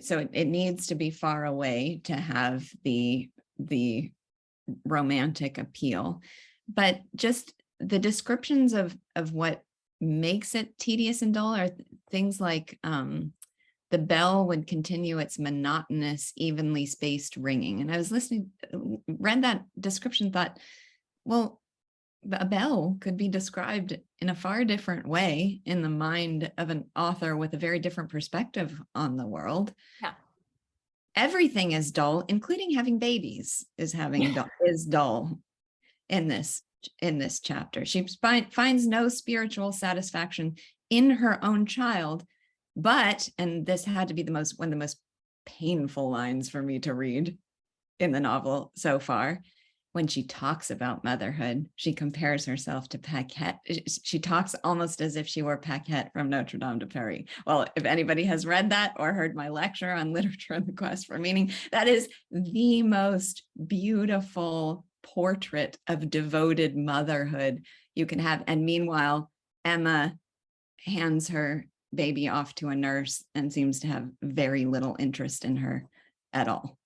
S1: So it needs to be far away to have the romantic appeal, but just the descriptions of what makes it tedious and dull are things like the bell would continue its monotonous, evenly spaced ringing. And I was read that description, thought, well, a bell could be described in a far different way in the mind of an author with a very different perspective on the world.
S2: Yeah.
S1: Everything is dull, including having babies is dull in this chapter. She finds no spiritual satisfaction in her own child, but, and this had to be one of the most painful lines for me to read in the novel so far. When she talks about motherhood, she compares herself to Paquette. She talks almost as if she were Paquette from Notre Dame de Paris. Well, if anybody has read that or heard my lecture on literature and the quest for meaning, that is the most beautiful portrait of devoted motherhood you can have. And meanwhile, Emma hands her baby off to a nurse and seems to have very little interest in her at all.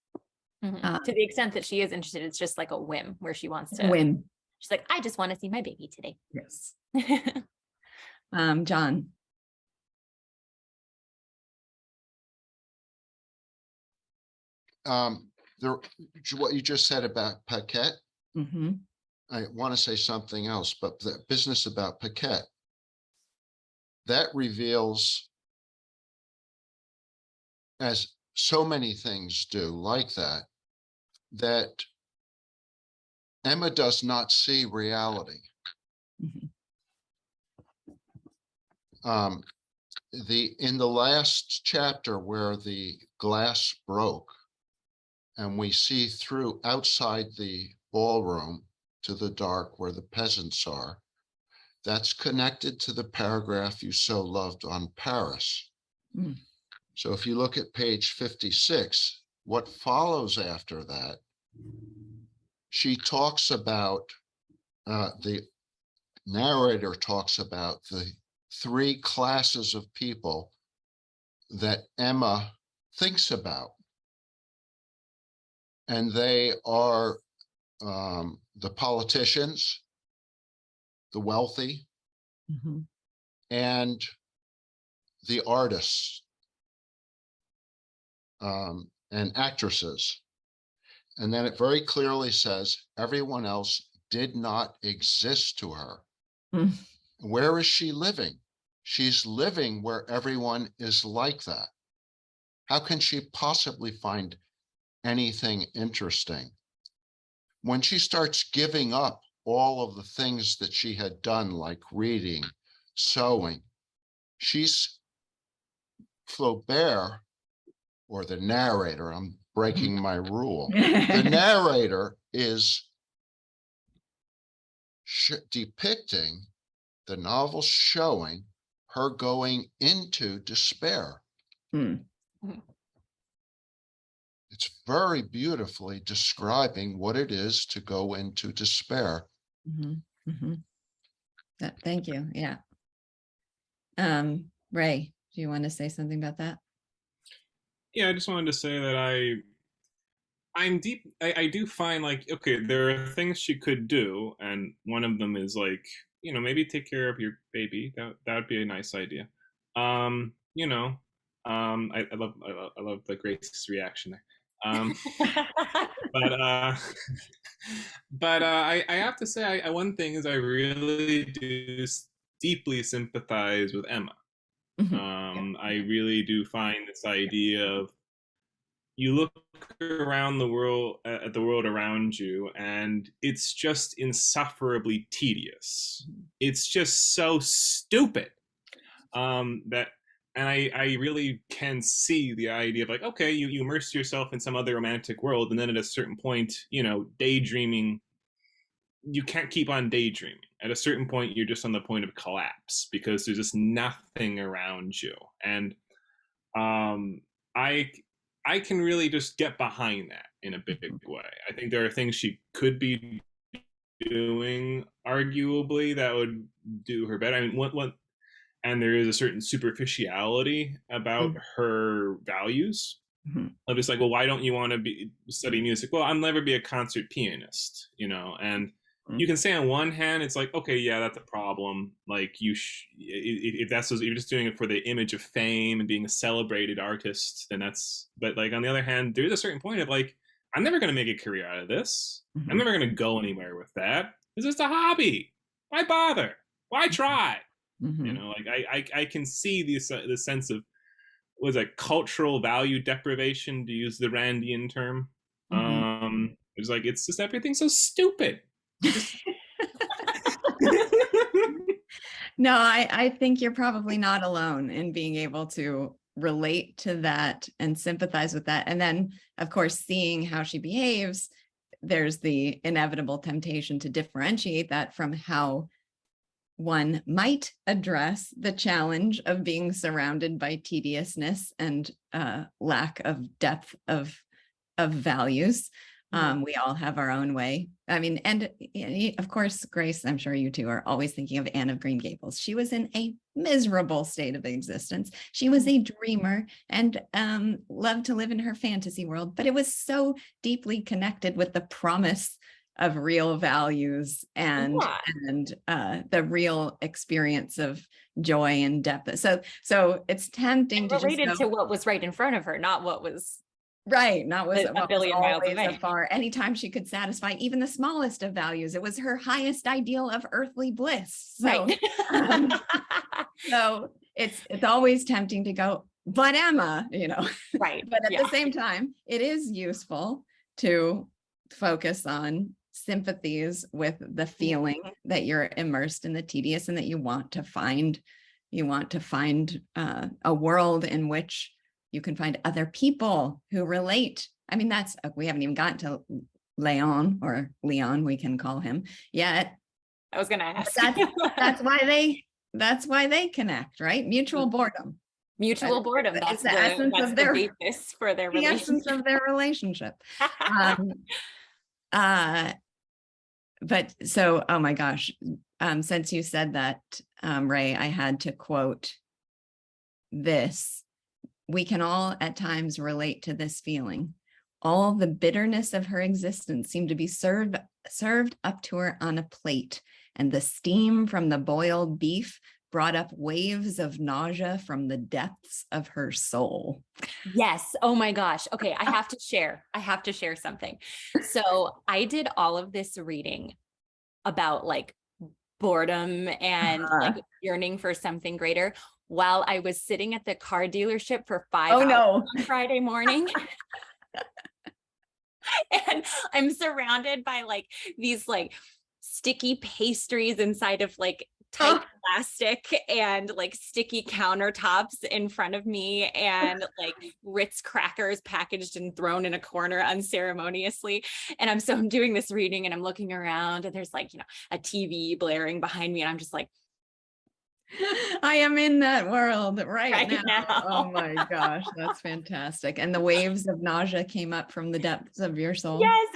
S2: To the extent that she is interested, it's just like a whim where she wants to
S1: whim.
S2: She's like, I just want to see my baby today.
S1: Yes. John.
S4: What you just said about Paquette, I want to say something else, but the business about Paquette, that reveals, as so many things do like that, that Emma does not see reality. In the last chapter where the glass broke and we see through outside the ballroom to the dark where the peasants are, that's connected to the paragraph you so loved on Paris. So if you look at page 56, what follows after that, she talks about the narrator talks about the three classes of people that Emma thinks about. And they are the politicians, the wealthy,
S1: Mhm.
S4: and the artists and actresses. And then it very clearly says everyone else did not exist to her.
S1: Mm.
S4: Where is she living? She's living where everyone is like that. How can she possibly find anything interesting? When she starts giving up all of the things that she had done, like reading, sewing, Flaubert, or the narrator, I'm breaking my rule. The narrator is depicting the novel showing her going into despair.
S1: Mm.
S4: It's very beautifully describing what it is to go into despair.
S1: Mhm. Mhm. Thank you. Yeah. Ray, do you want to say something about that?
S3: Yeah, I just wanted to say that I do find, like, okay, there are things she could do, and one of them is, like, maybe take care of your baby. That would be a nice idea. I love the Grace's reaction there. But I have to say, one thing is I really do deeply sympathize with Emma. I really do find this idea of, you look around the world, at the world around you, and it's just insufferably tedious. It's just so stupid, that and I really can see the idea of, like, okay, you immerse yourself in some other romantic world, and then at a certain point, daydreaming, you can't keep on daydreaming. At a certain point, you're just on the point of collapse because there's just nothing around you. And I I can really just get behind that in a big way. I think there are things she could be doing, arguably, that would do her better. I mean, what and there is a certain superficiality about her values.
S1: Mhm.
S3: I'm just like, well, why don't you want to be study music? Well, I'll never be a concert pianist, and you can say on one hand, it's like, okay, yeah, that's a problem. Like, if that's, if you're just doing it for the image of fame and being a celebrated artist, then that's. But, like, on the other hand, there's a certain point of, like, I'm never going to make a career out of this. I'm never going to go anywhere with that. It's just a hobby. Why bother? Why try? Like, I can see the sense of, was a cultural value deprivation, to use the Randian term. It's like, it's just everything's so stupid.
S1: No, I think you're probably not alone in being able to relate to that and sympathize with that. And then, of course, seeing how she behaves, there's the inevitable temptation to differentiate that from how one might address the challenge of being surrounded by tediousness and lack of depth of values. We all have our own way. I mean, and of course, Grace, I'm sure you two are always thinking of Anne of Green Gables. She was in a miserable state of existence. She was a dreamer and loved to live in her fantasy world, but it was so deeply connected with the promise of real values and the real experience of joy and depth. So it's tempting
S2: and
S1: to
S2: related
S1: just go,
S2: to what was right in front of her, not what was
S1: right, not was
S2: a billion miles away.
S1: afar. Anytime she could satisfy even the smallest of values, it was her highest ideal of earthly bliss. So,
S2: right.
S1: so it's always tempting to go, but Emma,
S2: right.
S1: But at the same time, it is useful to focus on sympathies with the feeling that you're immersed in the tedious and that you want to find a world in which you can find other people who relate. I mean, we haven't even gotten to Leon, we can call him yet.
S2: I was going to ask.
S1: That's why they connect, right? Mutual boredom.
S2: Mutual boredom. That's the essence of their basis for their relationship.
S1: The essence of their relationship. But so, oh my gosh, since you said that, Ray, I had to quote this. We can all at times relate to this feeling. All the bitterness of her existence seemed to be served up to her on a plate, and the steam from the boiled beef brought up waves of nausea from the depths of her soul.
S2: Yes. Oh my gosh. Okay. I have to share something. So I did all of this reading about like boredom and like yearning for something greater while I was sitting at the car dealership for 5 hours on Friday morning. And I'm surrounded by like these like sticky pastries inside of like tight plastic and like sticky countertops in front of me and like Ritz crackers packaged and thrown in a corner unceremoniously. And I'm doing this reading and I'm looking around and there's like, a TV blaring behind me. And I'm just like,
S1: I am in that world right now.
S2: now.
S1: Oh my gosh, that's fantastic. And the waves of nausea came up from the depths of your soul.
S2: Yes.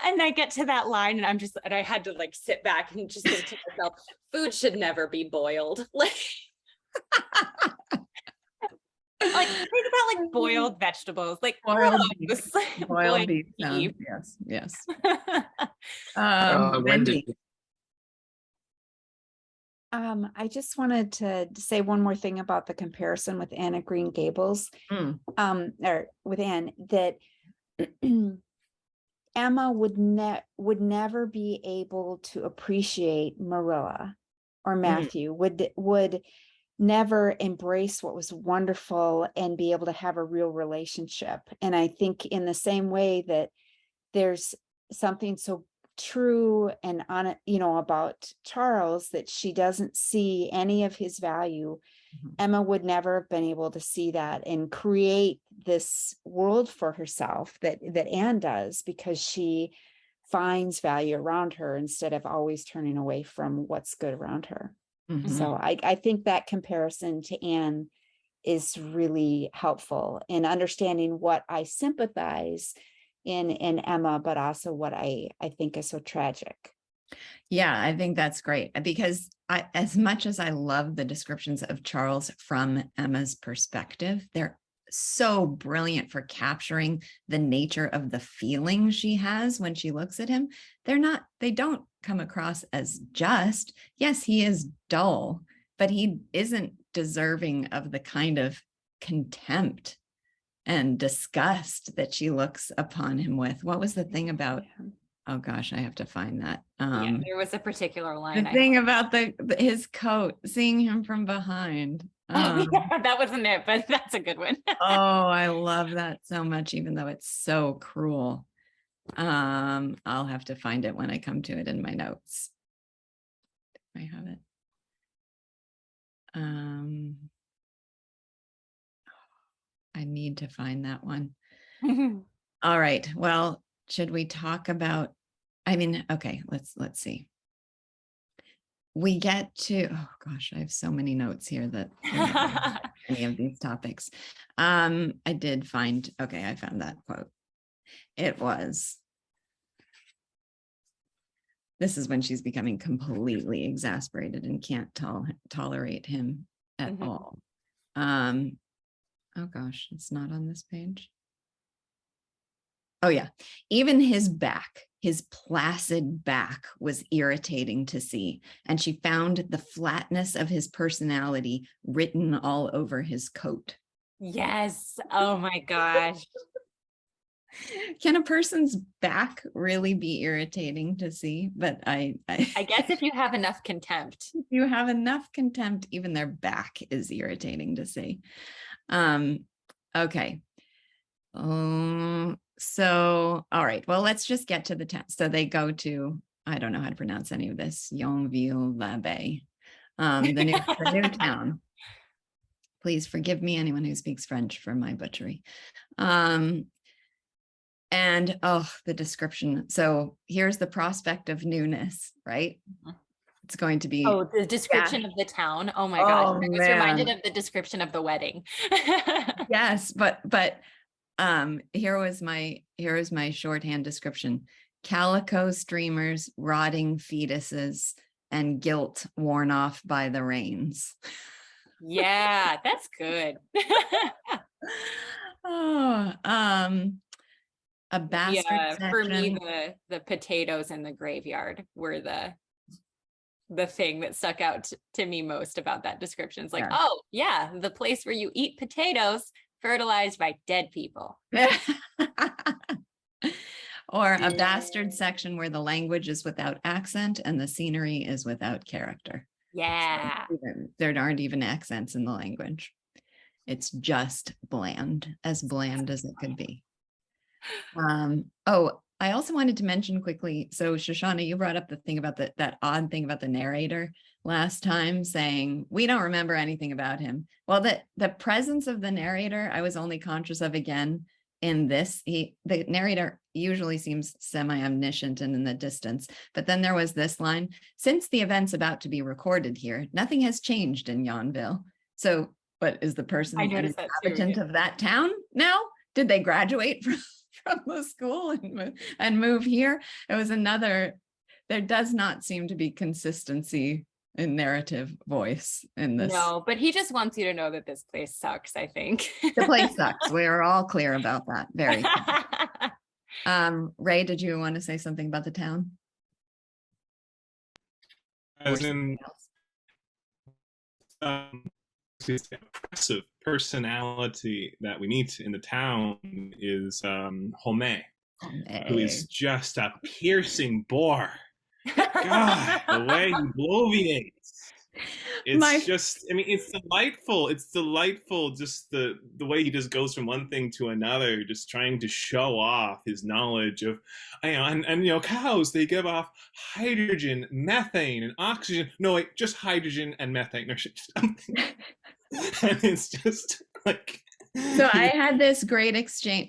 S2: And I get to that line and I had to like sit back and just think to myself, food should never be boiled. Like think about like boiled vegetables, like
S1: boiled
S2: beef.
S1: Boiled beef. Yes.
S3: Wendy.
S6: I just wanted to say one more thing about the comparison with Anne of Green Gables, or with Anne, that Emma would never be able to appreciate Marilla or Matthew, would never embrace what was wonderful and be able to have a real relationship. And I think in the same way that there's something so true and on about Charles, that she doesn't see any of his value. Emma would never have been able to see that and create this world for herself that Anne does, because she finds value around her instead of always turning away from what's good around her. So I think that comparison to Anne is really helpful in understanding what I sympathize in Emma, but also what I think is so tragic.
S1: Yeah, I think that's great, because as much as I love the descriptions of Charles from Emma's perspective, they're so brilliant for capturing the nature of the feeling she has when she looks at him. They don't come across as just. Yes, he is dull, but he isn't deserving of the kind of contempt and disgust that she looks upon him with. What was the thing about, oh gosh, I have to find that.
S2: There was a particular line.
S1: The thing about his coat, seeing him from behind.
S2: That wasn't it, but that's a good one.
S1: Oh, I love that so much, even though it's so cruel. I'll have to find it when I come to it in my notes. I have it. I need to find that one. All right. Well, should we talk about, okay, let's see. We get to, oh gosh, I have so many notes here that any of these topics. I found that quote. It was, this is when she's becoming completely exasperated and can't tolerate him at all. Oh gosh, it's not on this page. Oh yeah, even his placid back was irritating to see, and she found the flatness of his personality written all over his coat.
S2: Yes. Oh my gosh.
S1: Can a person's back really be irritating to see? But I
S2: guess if you have enough contempt.
S1: If you have enough contempt, even their back is irritating to see. Okay. So, all right, well, let's just get to the text. So they go to, I don't know how to pronounce any of this, Yonville-l'Abbaye, the new town. Please forgive me, anyone who speaks French, for my butchery. And the description. So here's the prospect of newness, right? It's going to be.
S2: Oh, the description of the town. Oh my gosh. I was reminded of the description of the wedding.
S1: Yes, but here was my shorthand description: calico streamers, rotting fetuses, and guilt worn off by the rains.
S2: Yeah, that's good.
S1: Oh, a bastard
S2: Yeah, for me,
S1: section.
S2: the potatoes in the graveyard were the thing that stuck out to me most about that description. It's like,
S1: Yeah.
S2: oh yeah, the place where you eat potatoes fertilized by dead people.
S1: Or a bastard section where the language is without accent and the scenery is without character.
S2: Yeah.
S1: There aren't even accents in the language. It's just bland as it could be. Oh, I also wanted to mention quickly. So Shoshana, you brought up the thing about that odd thing about the narrator last time, saying we don't remember anything about him. Well, the presence of the narrator, I was only conscious of again in this. The narrator usually seems semi-omniscient and in the distance, but then there was this line: since the events about to be recorded here, nothing has changed in Yonville. So, but is the person
S2: I
S1: an
S2: noticed that too,
S1: inhabitant
S2: yeah.
S1: of that town now? Did they graduate from the school and move here? It was another. There does not seem to be consistency in narrative voice in this.
S2: No, but he just wants you to know that this place sucks, I think.
S1: The place sucks. We are all clear about that. Very clear. Ray, did you want to say something about the town?
S3: As in, the impressive personality that we meet in the town is Homais, who is just a piercing bore. God, the way he bloviates. It's just, I mean, it's delightful. It's delightful, just the way he just goes from one thing to another, just trying to show off his knowledge of, and you know, cows, they give off hydrogen, methane, and oxygen. No, wait, just hydrogen and methane. And it's just like.
S1: So I had this great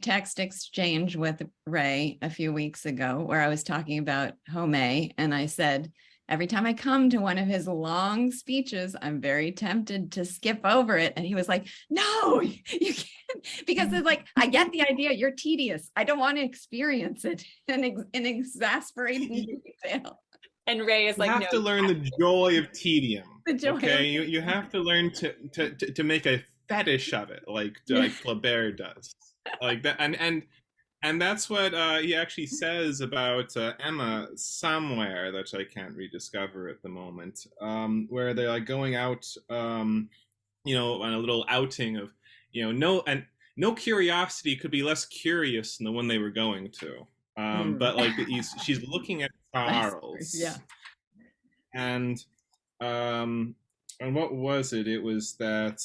S1: text exchange with Ray a few weeks ago where I was talking about Homais, and I said, every time I come to one of his long speeches, I'm very tempted to skip over it. And he was like, no, you can't, because it's like, I get the idea, you're tedious. I don't want to experience it in exasperating detail.
S2: And Ray is like,
S3: you have to learn the joy of tedium. Okay, you have to learn to make a fetish of it, like Flaubert does, like that, and that's what he actually says about Emma somewhere that I can't rediscover at the moment, where they're like going out, you know, on a little outing of, you know, no curiosity could be less curious than the one they were going to, but like she's looking at Charles,
S1: yeah,
S3: and what was it? It was that.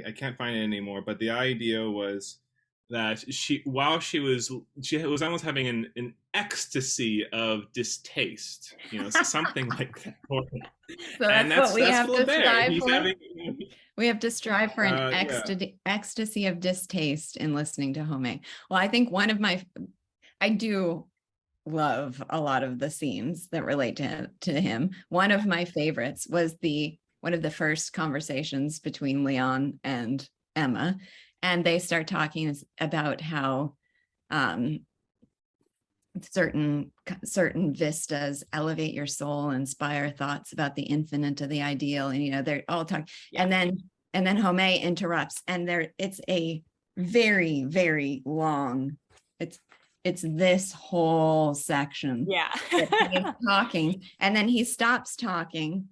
S3: I can't find it anymore, but the idea was that she was almost having an ecstasy of distaste, you know, something like that.
S1: So and that's what we have to strive for. We have to strive for an ecstasy of distaste in listening to Homais. Well, I think I do love a lot of the scenes that relate to him. One of my favorites was one of the first conversations between Leon and Emma, and they start talking about how certain vistas elevate your soul, inspire thoughts about the infinite of the ideal, and you know they're all talking, and then Homais interrupts, and it's a very, very long. It's this whole section.
S2: Yeah.
S1: That he's talking, and then he stops talking.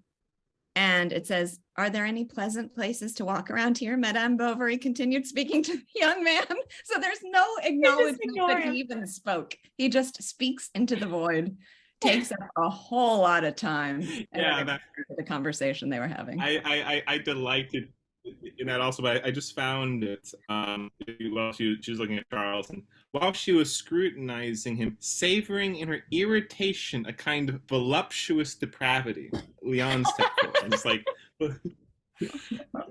S1: And it says, are there any pleasant places to walk around here? Madame Bovary continued speaking to the young man. So there's no acknowledgement that he even spoke. He just speaks into the void, takes up a whole lot of time.
S3: Yeah,
S1: the conversation they were having.
S3: I delighted in that also, but I just found it while she was looking at Charles, and while she was scrutinizing him, savoring in her irritation a kind of voluptuous depravity. Leon stepped forward, and it's like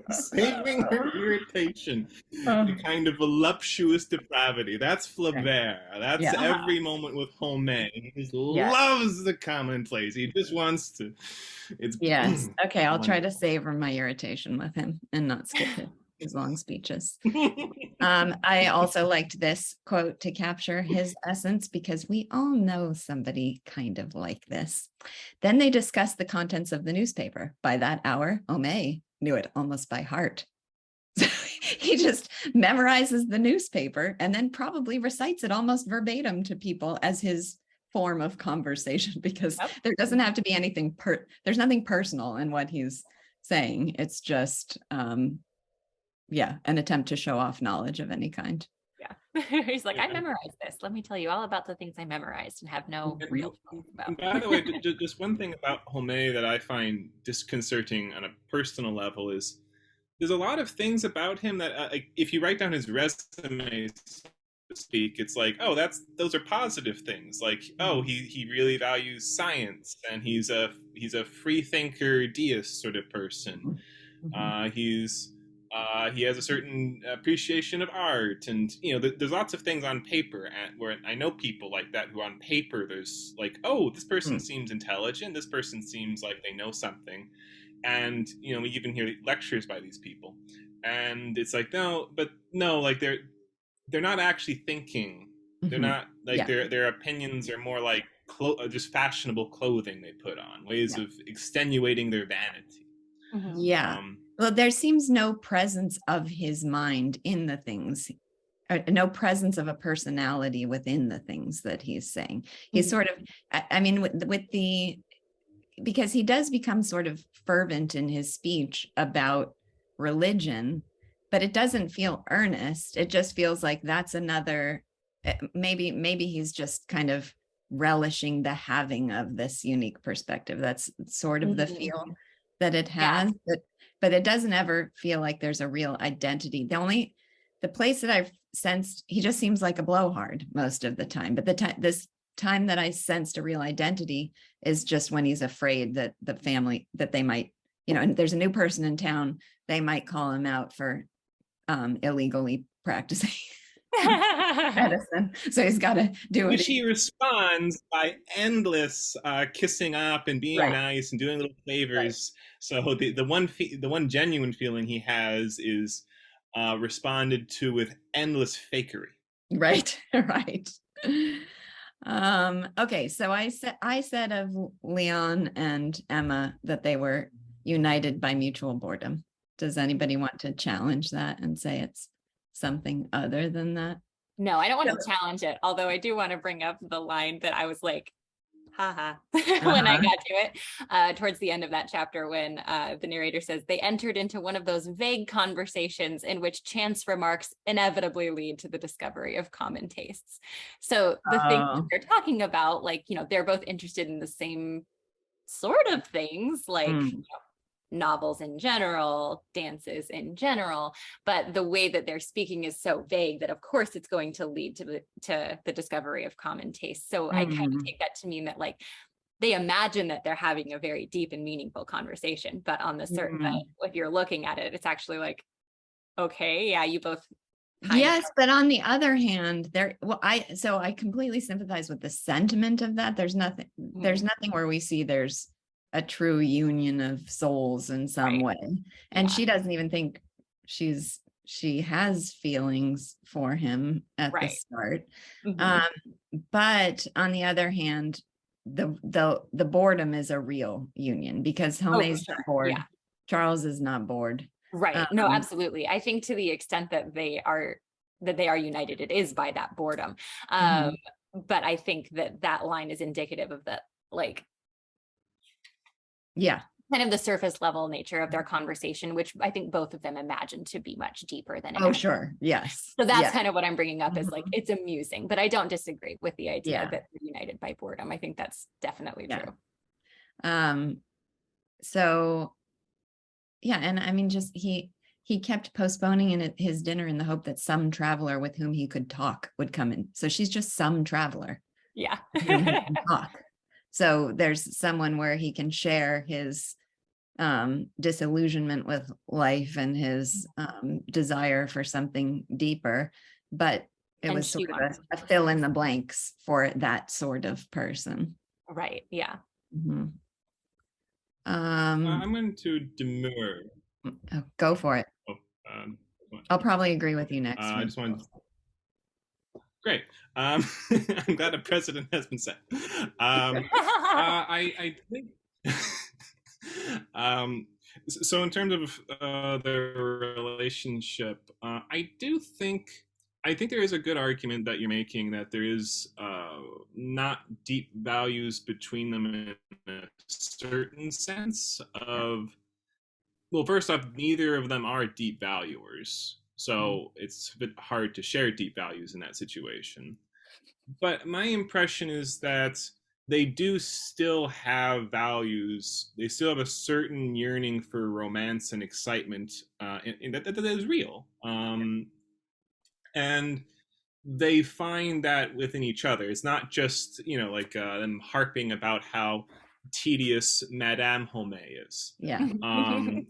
S3: savoring her irritation, a kind of voluptuous depravity. That's Flaubert. That's every moment with Homais. He just loves the commonplace. He just wants to. It's
S1: yes. Okay, I'll try to savor my irritation with him and not skip it. his long speeches. I also liked this quote to capture his essence because we all know somebody kind of like this. Then they discussed the contents of the newspaper. By that hour, Omei knew it almost by heart. So he just memorizes the newspaper and then probably recites it almost verbatim to people as his form of conversation, because there doesn't have to be anything there's nothing personal in what he's saying. It's just an attempt to show off knowledge of any kind.
S2: Yeah. He's like, I memorized this. Let me tell you all about the things I memorized and have no real feelings about.
S3: And by the way, just one thing about Homais that I find disconcerting on a personal level is there's a lot of things about him that if you write down his resume, so to speak, it's like, oh, those are positive things. Like, oh, he really values science, and he's a free thinker, deist sort of person. He has a certain appreciation of art, and there's lots of things on paper where I know people like that who on paper there's like, oh, this person seems intelligent, this person seems like they know something, and we even hear lectures by these people, and it's like, no, like they're not actually thinking. They're not like their opinions are more like just fashionable clothing they put on, ways of extenuating their vanity.
S1: Well, there seems no presence of his mind in the things, no presence of a personality within the things that he's saying. He's sort of, I mean, because he does become sort of fervent in his speech about religion, but it doesn't feel earnest. It just feels like that's another, maybe he's just kind of relishing the having of this unique perspective. That's sort of the feel that it has, but it doesn't ever feel like there's a real identity. The place that I've sensed, he just seems like a blowhard most of the time, but this time that I sensed a real identity is just when he's afraid that the family, that they might, and there's a new person in town, they might call him out for illegally practicing medicine. So he's got to do it.
S3: Which he responds by endless kissing up and being nice and doing little favors. So the one genuine feeling he has is responded to with endless fakery.
S1: Right. Okay, so I said of Leon and Emma that they were united by mutual boredom. Does anybody want to challenge that and say it's something other than that?
S2: No, I don't want to challenge it, although I do want to bring up the line that I was like, haha, when I got to it towards the end of that chapter, when the narrator says they entered into one of those vague conversations in which chance remarks inevitably lead to the discovery of common tastes. So the things that they're talking about, like, they're both interested in the same sort of things, like novels in general, dances in general, but the way that they're speaking is so vague that of course it's going to lead to the discovery of common tastes. So I kind of take that to mean that, like, they imagine that they're having a very deep and meaningful conversation, but on the certain, if you're looking at it, it's actually like, okay, yeah, you both.
S1: Yes, but on the other hand, I completely sympathize with the sentiment of that. There's nothing where we see there's a true union of souls in some way, and she doesn't even think she has feelings for him at the start. But on the other hand, the boredom is a real union, because Homais is bored. Charles is not bored.
S2: Right. No, absolutely. I think to the extent that they are united, it is by that boredom. But I think that line is indicative of that, like, kind of the surface level nature of their conversation, which I think both of them imagine to be much deeper than it.
S1: Oh, sure. Yes.
S2: So that's kind of what I'm bringing up, is like, it's amusing, but I don't disagree with the idea that they're united by boredom. I think that's definitely true.
S1: So and I mean, just he kept postponing his dinner in the hope that some traveler with whom he could talk would come in. So she's just some traveler.
S2: Yeah.
S1: Talk. So there's someone where he can share his disillusionment with life and his desire for something deeper, but it was sort of a fill in the blanks for that sort of person.
S2: Right. Yeah.
S3: I'm going to demur.
S1: Go for it. I'll probably agree with you next
S3: I
S1: week.
S3: just wanted. Great. I'm glad a precedent has been set. I think. So in terms of their relationship, I think there is a good argument that you're making that there is not deep values between them in a certain sense of, well, first off, neither of them are deep valuers, so it's a bit hard to share deep values in that situation. But my impression is that they do still have values. They still have a certain yearning for romance and excitement, and that is real. And they find that within each other. It's not just, like them harping about how tedious Madame Homais is.
S1: Yeah.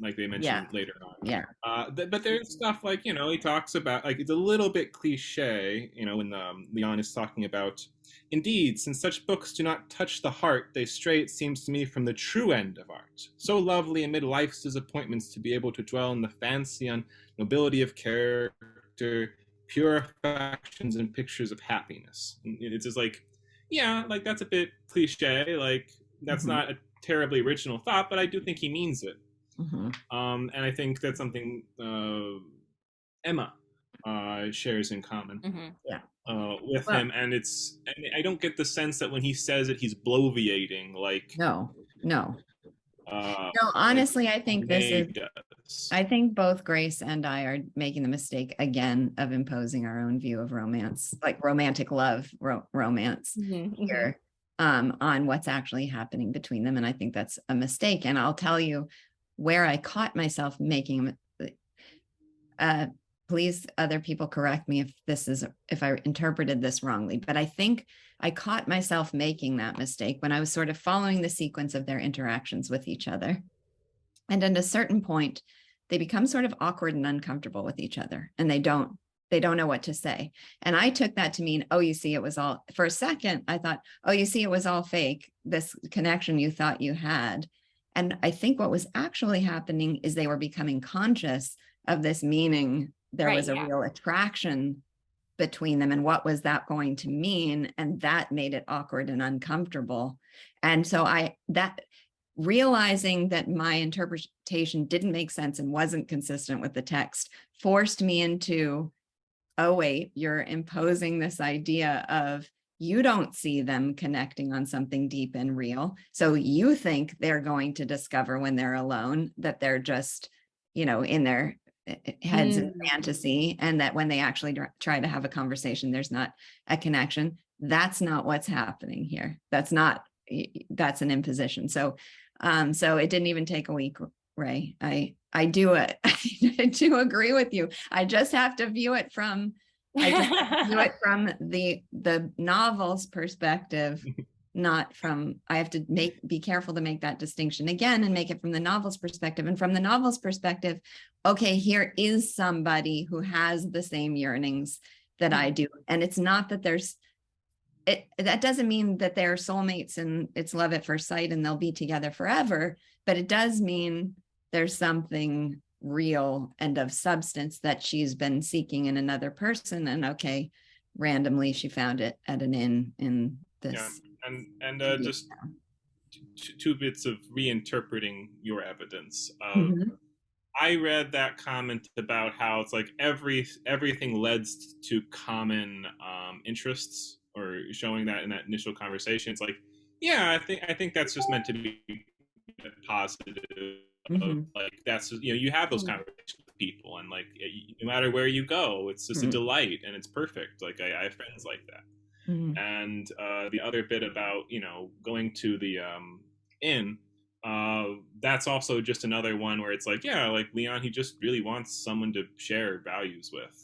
S3: Like they mentioned later on.
S1: Yeah.
S3: But there's stuff like, he talks about, like, it's a little bit cliche, when Leon is talking about, indeed, since such books do not touch the heart, they stray, it seems to me, from the true end of art. So lovely amid life's disappointments to be able to dwell in the fancy on nobility of character, pure affections and pictures of happiness. And it's just like, yeah, like that's a bit cliche, like that's not a terribly original thought, but I do think he means it. And I think that's something Emma shares in common with him, and I don't get the sense that when he says it, he's bloviating, like
S1: no, honestly, I think I think both Grace and I are making the mistake again of imposing our own view of romance, like romantic love, romance here, on what's actually happening between them. And I think that's a mistake. And I'll tell you where I caught myself making, please, other people correct me if I interpreted this wrongly, but I think I caught myself making that mistake when I was sort of following the sequence of their interactions with each other. And at a certain point, they become sort of awkward and uncomfortable with each other, and they don't know what to say. And I took that to mean, oh, you see, it was all, for a second, I thought, oh, you see, it was all fake, this connection you thought you had. And I think what was actually happening is they were becoming conscious of this meaning. There was a real attraction between them, and what was that going to mean? And that made it awkward and uncomfortable. And so realizing that my interpretation didn't make sense and wasn't consistent with the text forced me into, oh, wait, you're imposing this idea of, you don't see them connecting on something deep and real. So you think they're going to discover when they're alone that they're just, in their heads in fantasy, and that when they actually try to have a conversation, there's not a connection. That's not what's happening here. That's an imposition. So it didn't even take a week, Ray. I do it. I do agree with you. I just have to view it from the novel's perspective, not from, I have to be careful to make that distinction again and make it from the novel's perspective. And from the novel's perspective, okay, here is somebody who has the same yearnings that I do. And it's not that that doesn't mean that they're soulmates and it's love at first sight and they'll be together forever, but it does mean there's something real and of substance that she's been seeking in another person. And okay, randomly she found it at an inn in this.
S3: Yeah. And just two bits of reinterpreting your evidence. I read that comment about how it's like everything leads to common interests, or showing that in that initial conversation. It's like, yeah, I think that's just meant to be positive. Like that's, you have those conversations with people, and like no matter where you go, it's just a delight and it's perfect. Like I have friends like that. And the other bit about going to the inn, that's also just another one where it's like, yeah, like Leon, he just really wants someone to share values with.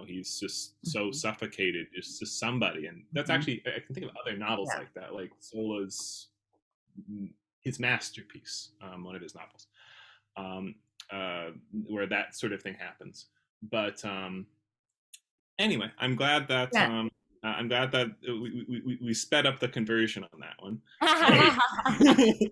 S3: He's just so suffocated, it's just somebody. And that's actually, I can think of other novels like that, like Zola's, his masterpiece, one of his novels, where that sort of thing happens. But anyway, I'm glad that I'm glad that we sped up the conversion on that one.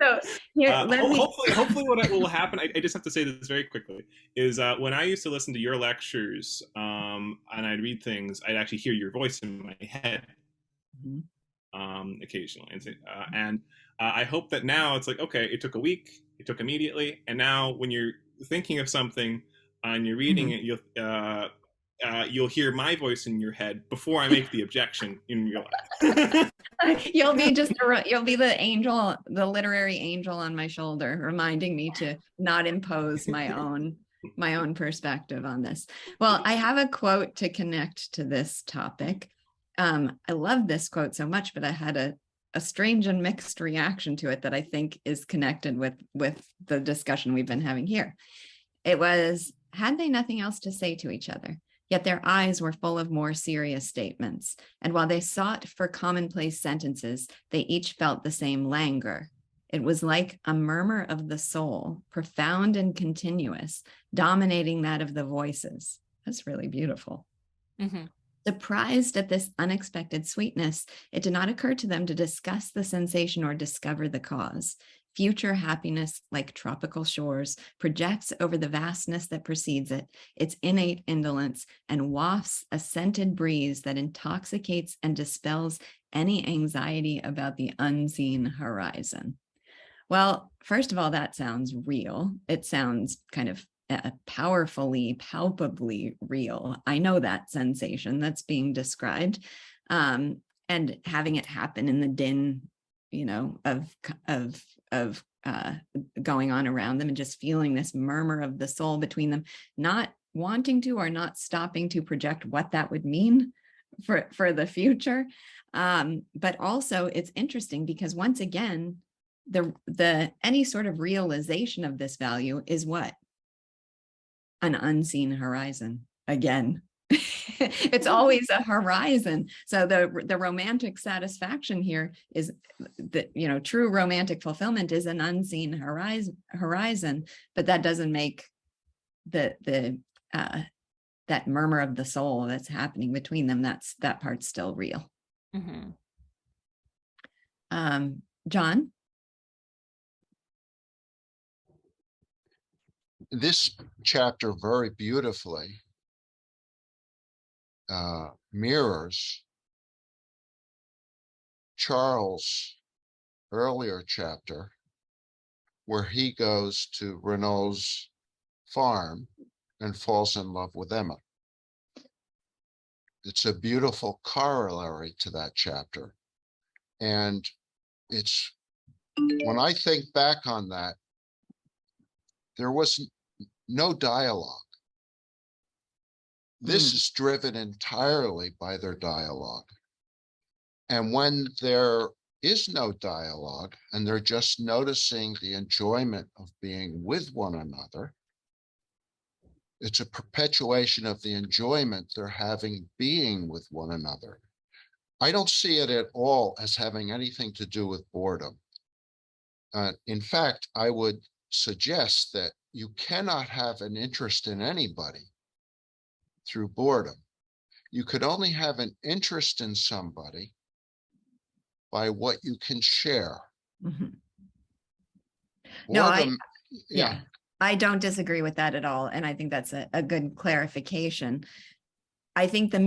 S1: So here, let me.
S3: Hopefully what will happen, I just have to say this very quickly, is when I used to listen to your lectures and I'd read things, I'd actually hear your voice in my head occasionally. And I hope that now it's like, okay, it took a week, it took immediately, and now when you're thinking of something and you're reading it, you'll hear my voice in your head before I make the objection in real life.
S1: You'll be you'll be the angel, the literary angel on my shoulder, reminding me to not impose my own perspective on this. Well, I have a quote to connect to this topic. I love this quote so much, but I had a strange and mixed reaction to it that I think is connected with the discussion we've been having here. It was, had they nothing else to say to each other, yet their eyes were full of more serious statements. And while they sought for commonplace sentences, they each felt the same languor. It was like a murmur of the soul, profound and continuous, dominating that of the voices. That's really beautiful.
S2: Mm-hmm.
S1: Surprised at this unexpected sweetness, it did not occur to them to discuss the sensation or discover the cause. Future happiness, like tropical shores, projects over the vastness that precedes it, its innate indolence, and wafts a scented breeze that intoxicates and dispels any anxiety about the unseen horizon. Well, first of all, that sounds real. It sounds kind of powerfully, palpably real. I know that sensation that's being described, and having it happen in the din, of going on around them, and just feeling this murmur of the soul between them, not wanting to or not stopping to project what that would mean for the future. But also it's interesting because once again, the any sort of realization of this value is what? An unseen horizon again. It's always a horizon. So the romantic satisfaction here is that, true romantic fulfillment is an unseen horizon, but that doesn't make that murmur of the soul that's happening between them, that part's still real.
S2: Mm-hmm.
S1: John?
S4: This chapter very beautifully mirrors Charles' earlier chapter, where he goes to Renault's farm and falls in love with Emma. It's a beautiful corollary to that chapter. And it's, when I think back on that, there was no dialogue. This is driven entirely by their dialogue. And when there is no dialogue and they're just noticing the enjoyment of being with one another, it's a perpetuation of the enjoyment they're having being with one another. I don't see it at all as having anything to do with boredom. In fact, I would suggest that you cannot have an interest in anybody through boredom. You could only have an interest in somebody by what you can share.
S1: Mm-hmm.
S4: Boredom,
S1: no, I don't disagree with that at all. And I think that's a good clarification. I think the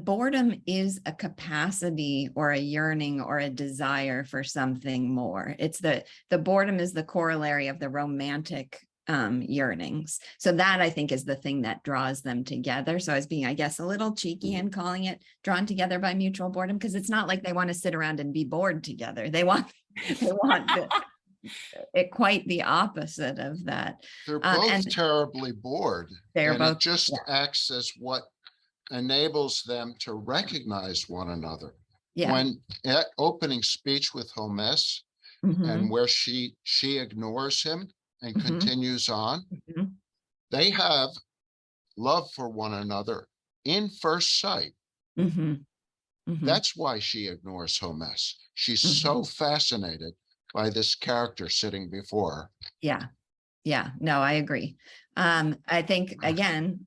S1: boredom is a capacity or a yearning or a desire for something more. It's the boredom is the corollary of the romantic yearnings. So that I think is the thing that draws them together. So I was being, I guess, a little cheeky and calling it drawn together by mutual boredom, because it's not like they want to sit around and be bored together. They want it quite the opposite of that.
S4: they're both terribly bored.
S1: They're both,
S4: it just acts as what enables them to recognize one another.
S1: Yeah.
S4: When at opening speech with Holmes, and where she ignores him and continues on, they have love for one another in first sight. That's why she ignores Holmes. She's so fascinated by this character sitting before her.
S1: Yeah. No, I agree. I think, again,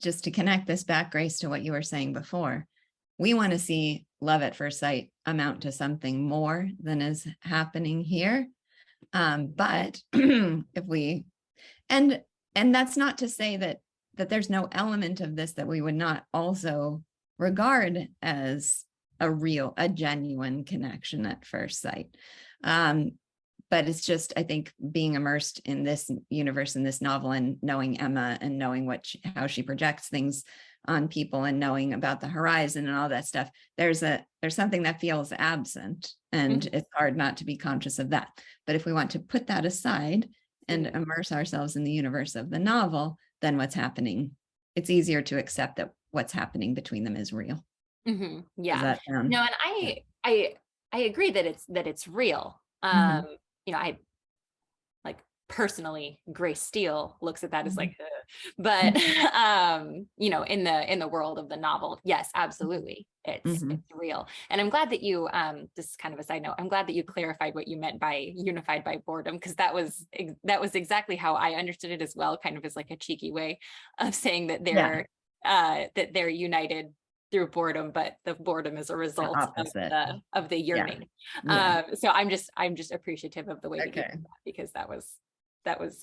S1: just to connect this back, Grace, to what you were saying before, we want to see love at first sight amount to something more than is happening here. But if we, and that's not to say that there's no element of this that we would not also regard as a genuine connection at first sight. But it's just, I think, being immersed in this universe, in this novel, and knowing Emma and knowing how she projects things on people and knowing about the horizon and all that stuff, there's something that feels absent, and it's hard not to be conscious of that. But if we want to put that aside and immerse ourselves in the universe of the novel, then what's happening, it's easier to accept that what's happening between them is real.
S2: Yeah. No, and I agree that it's real. You know, I like personally, Grace Steele looks at that as like, but you know, in the world of the novel, yes, absolutely, it's real. And I'm glad that you this is kind of a side note, I'm glad that you clarified what you meant by unified by boredom, because that was exactly how I understood it as well, kind of as like a cheeky way of saying that they're united through boredom, but the boredom is a result of the yearning. So I'm just appreciative of the way that you did that, because that was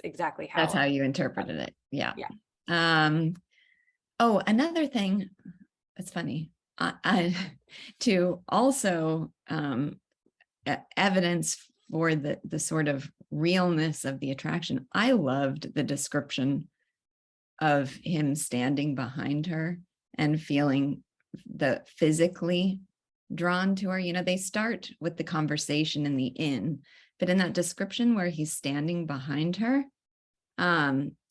S2: exactly how
S1: that's how you interpreted it. Yeah. Oh, another thing that's funny, I to also evidence for the sort of realness of the attraction, I loved the description of him standing behind her and feeling physically drawn to her. You know, they start with the conversation in the inn, but in that description where he's standing behind her,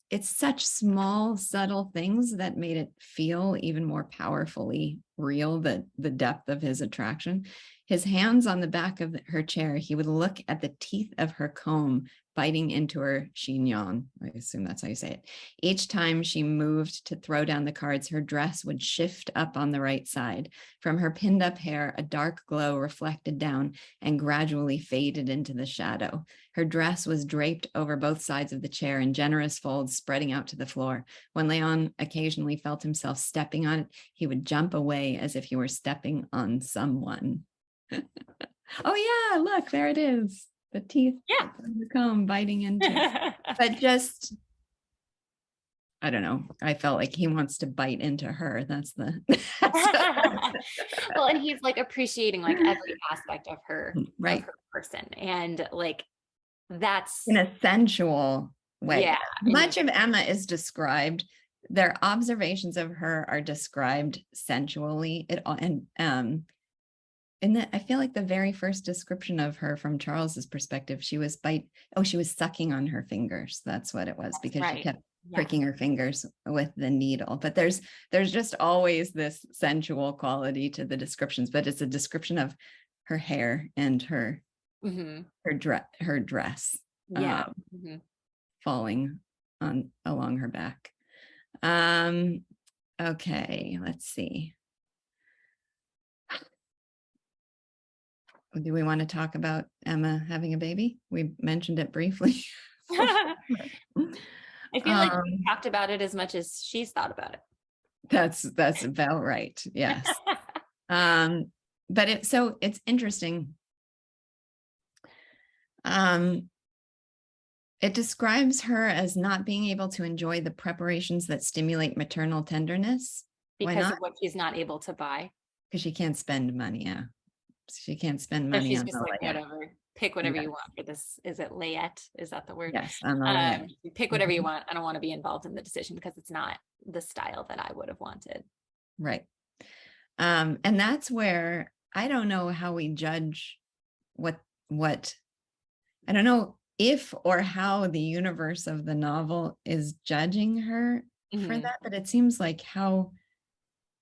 S1: it's such small, subtle things that made it feel even more powerfully real, the depth of his attraction. His hands on the back of her chair, he would look at the teeth of her comb biting into her chignon. I assume that's how you say it. Each time she moved to throw down the cards, her dress would shift up on the right side. From her pinned up hair, a dark glow reflected down and gradually faded into the shadow. Her dress was draped over both sides of the chair in generous folds spreading out to the floor. When Leon occasionally felt himself stepping on it, he would jump away as if he were stepping on someone. Oh yeah, look, there it is. The teeth of the comb biting into it. But just, I don't know, I felt like he wants to bite into her. That's
S2: well, and he's like appreciating like every aspect of her,
S1: right,
S2: of her person, and like that's
S1: in a sensual way.
S2: Yeah,
S1: much of Emma is described, their observations of her are described sensually. I feel like the very first description of her from Charles's perspective, she was sucking on her fingers. That's what it was, because she kept pricking her fingers with the needle. But there's just always this sensual quality to the descriptions, but it's a description of her hair and her dress falling along her back. Okay, let's see. Do we want to talk about Emma having a baby? We mentioned it briefly.
S2: I feel like we talked about it as much as she's thought about it.
S1: That's about right. Yes. But it's interesting. It describes her as not being able to enjoy the preparations that stimulate maternal tenderness.
S2: Because of what she's not able to buy.
S1: Because she can't spend money. Yeah. She can't spend money.
S2: So she's just like, whatever, pick whatever you want for this. Is it layette? Is that the word?
S1: Yes.
S2: Pick whatever you want. I don't want to be involved in the decision because it's not the style that I would have wanted.
S1: Right. And that's where I don't know how we judge what I don't know if or how the universe of the novel is judging her for that, but it seems like, how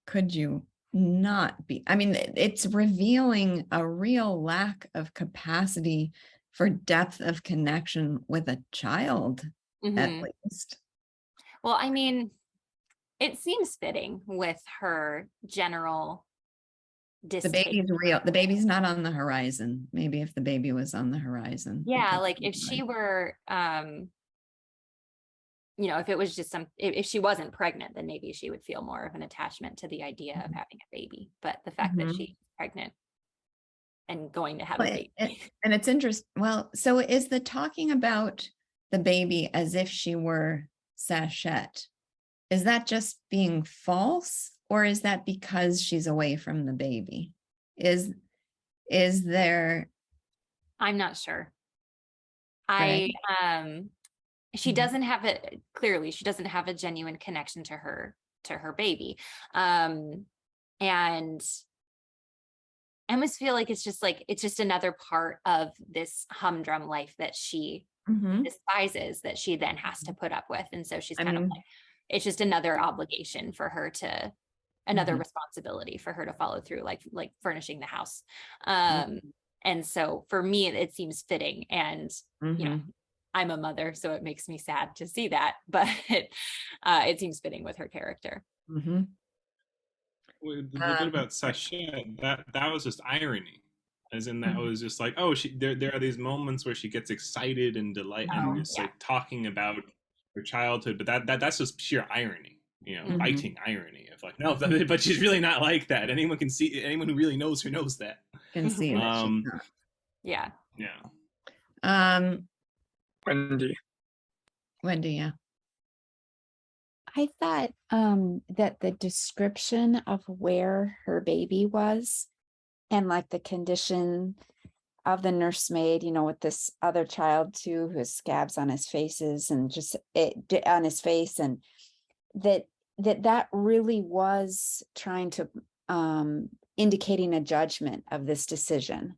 S1: could you not be? I mean, it's revealing a real lack of capacity for depth of connection with a child, at least.
S2: Well, I mean, it seems fitting with her general
S1: distaste. The baby's real. The baby's not on the horizon. Maybe if the baby was on the horizon.
S2: Yeah, like if she were you know, if it was just if she wasn't pregnant, then maybe she would feel more of an attachment to the idea of having a baby. But the fact that she's pregnant and going to have a baby.
S1: And it's interesting. Well, so is the talking about the baby as if she were Sachette, is that just being false, or is that because she's away from the baby? Is there?
S2: I'm not sure.
S1: Right.
S2: She doesn't have it, clearly she doesn't have a genuine connection to her baby. And I almost feel like it's just another part of this humdrum life that she despises, that she then has to put up with. And so she's kind of like, it's just another obligation for her to, another responsibility for her to follow through, like furnishing the house. And so for me, it seems fitting. And, you know, I'm a mother, so it makes me sad to see that, but it seems fitting with her character.
S3: The bit about Sachette, that was just irony, as in that was just like, oh, there are these moments where she gets excited and delight and just like talking about her childhood, but that's just pure irony, you know, biting irony of like, no, but she's really not like that. Anyone can see, anyone who really knows her knows that.
S1: Can see that she's not.
S2: Yeah.
S1: Wendy, yeah.
S6: I thought that the description of where her baby was and like the condition of the nursemaid, you know, with this other child too, who has scabs on his faces and just on his face, and that really was trying to indicating a judgment of this decision,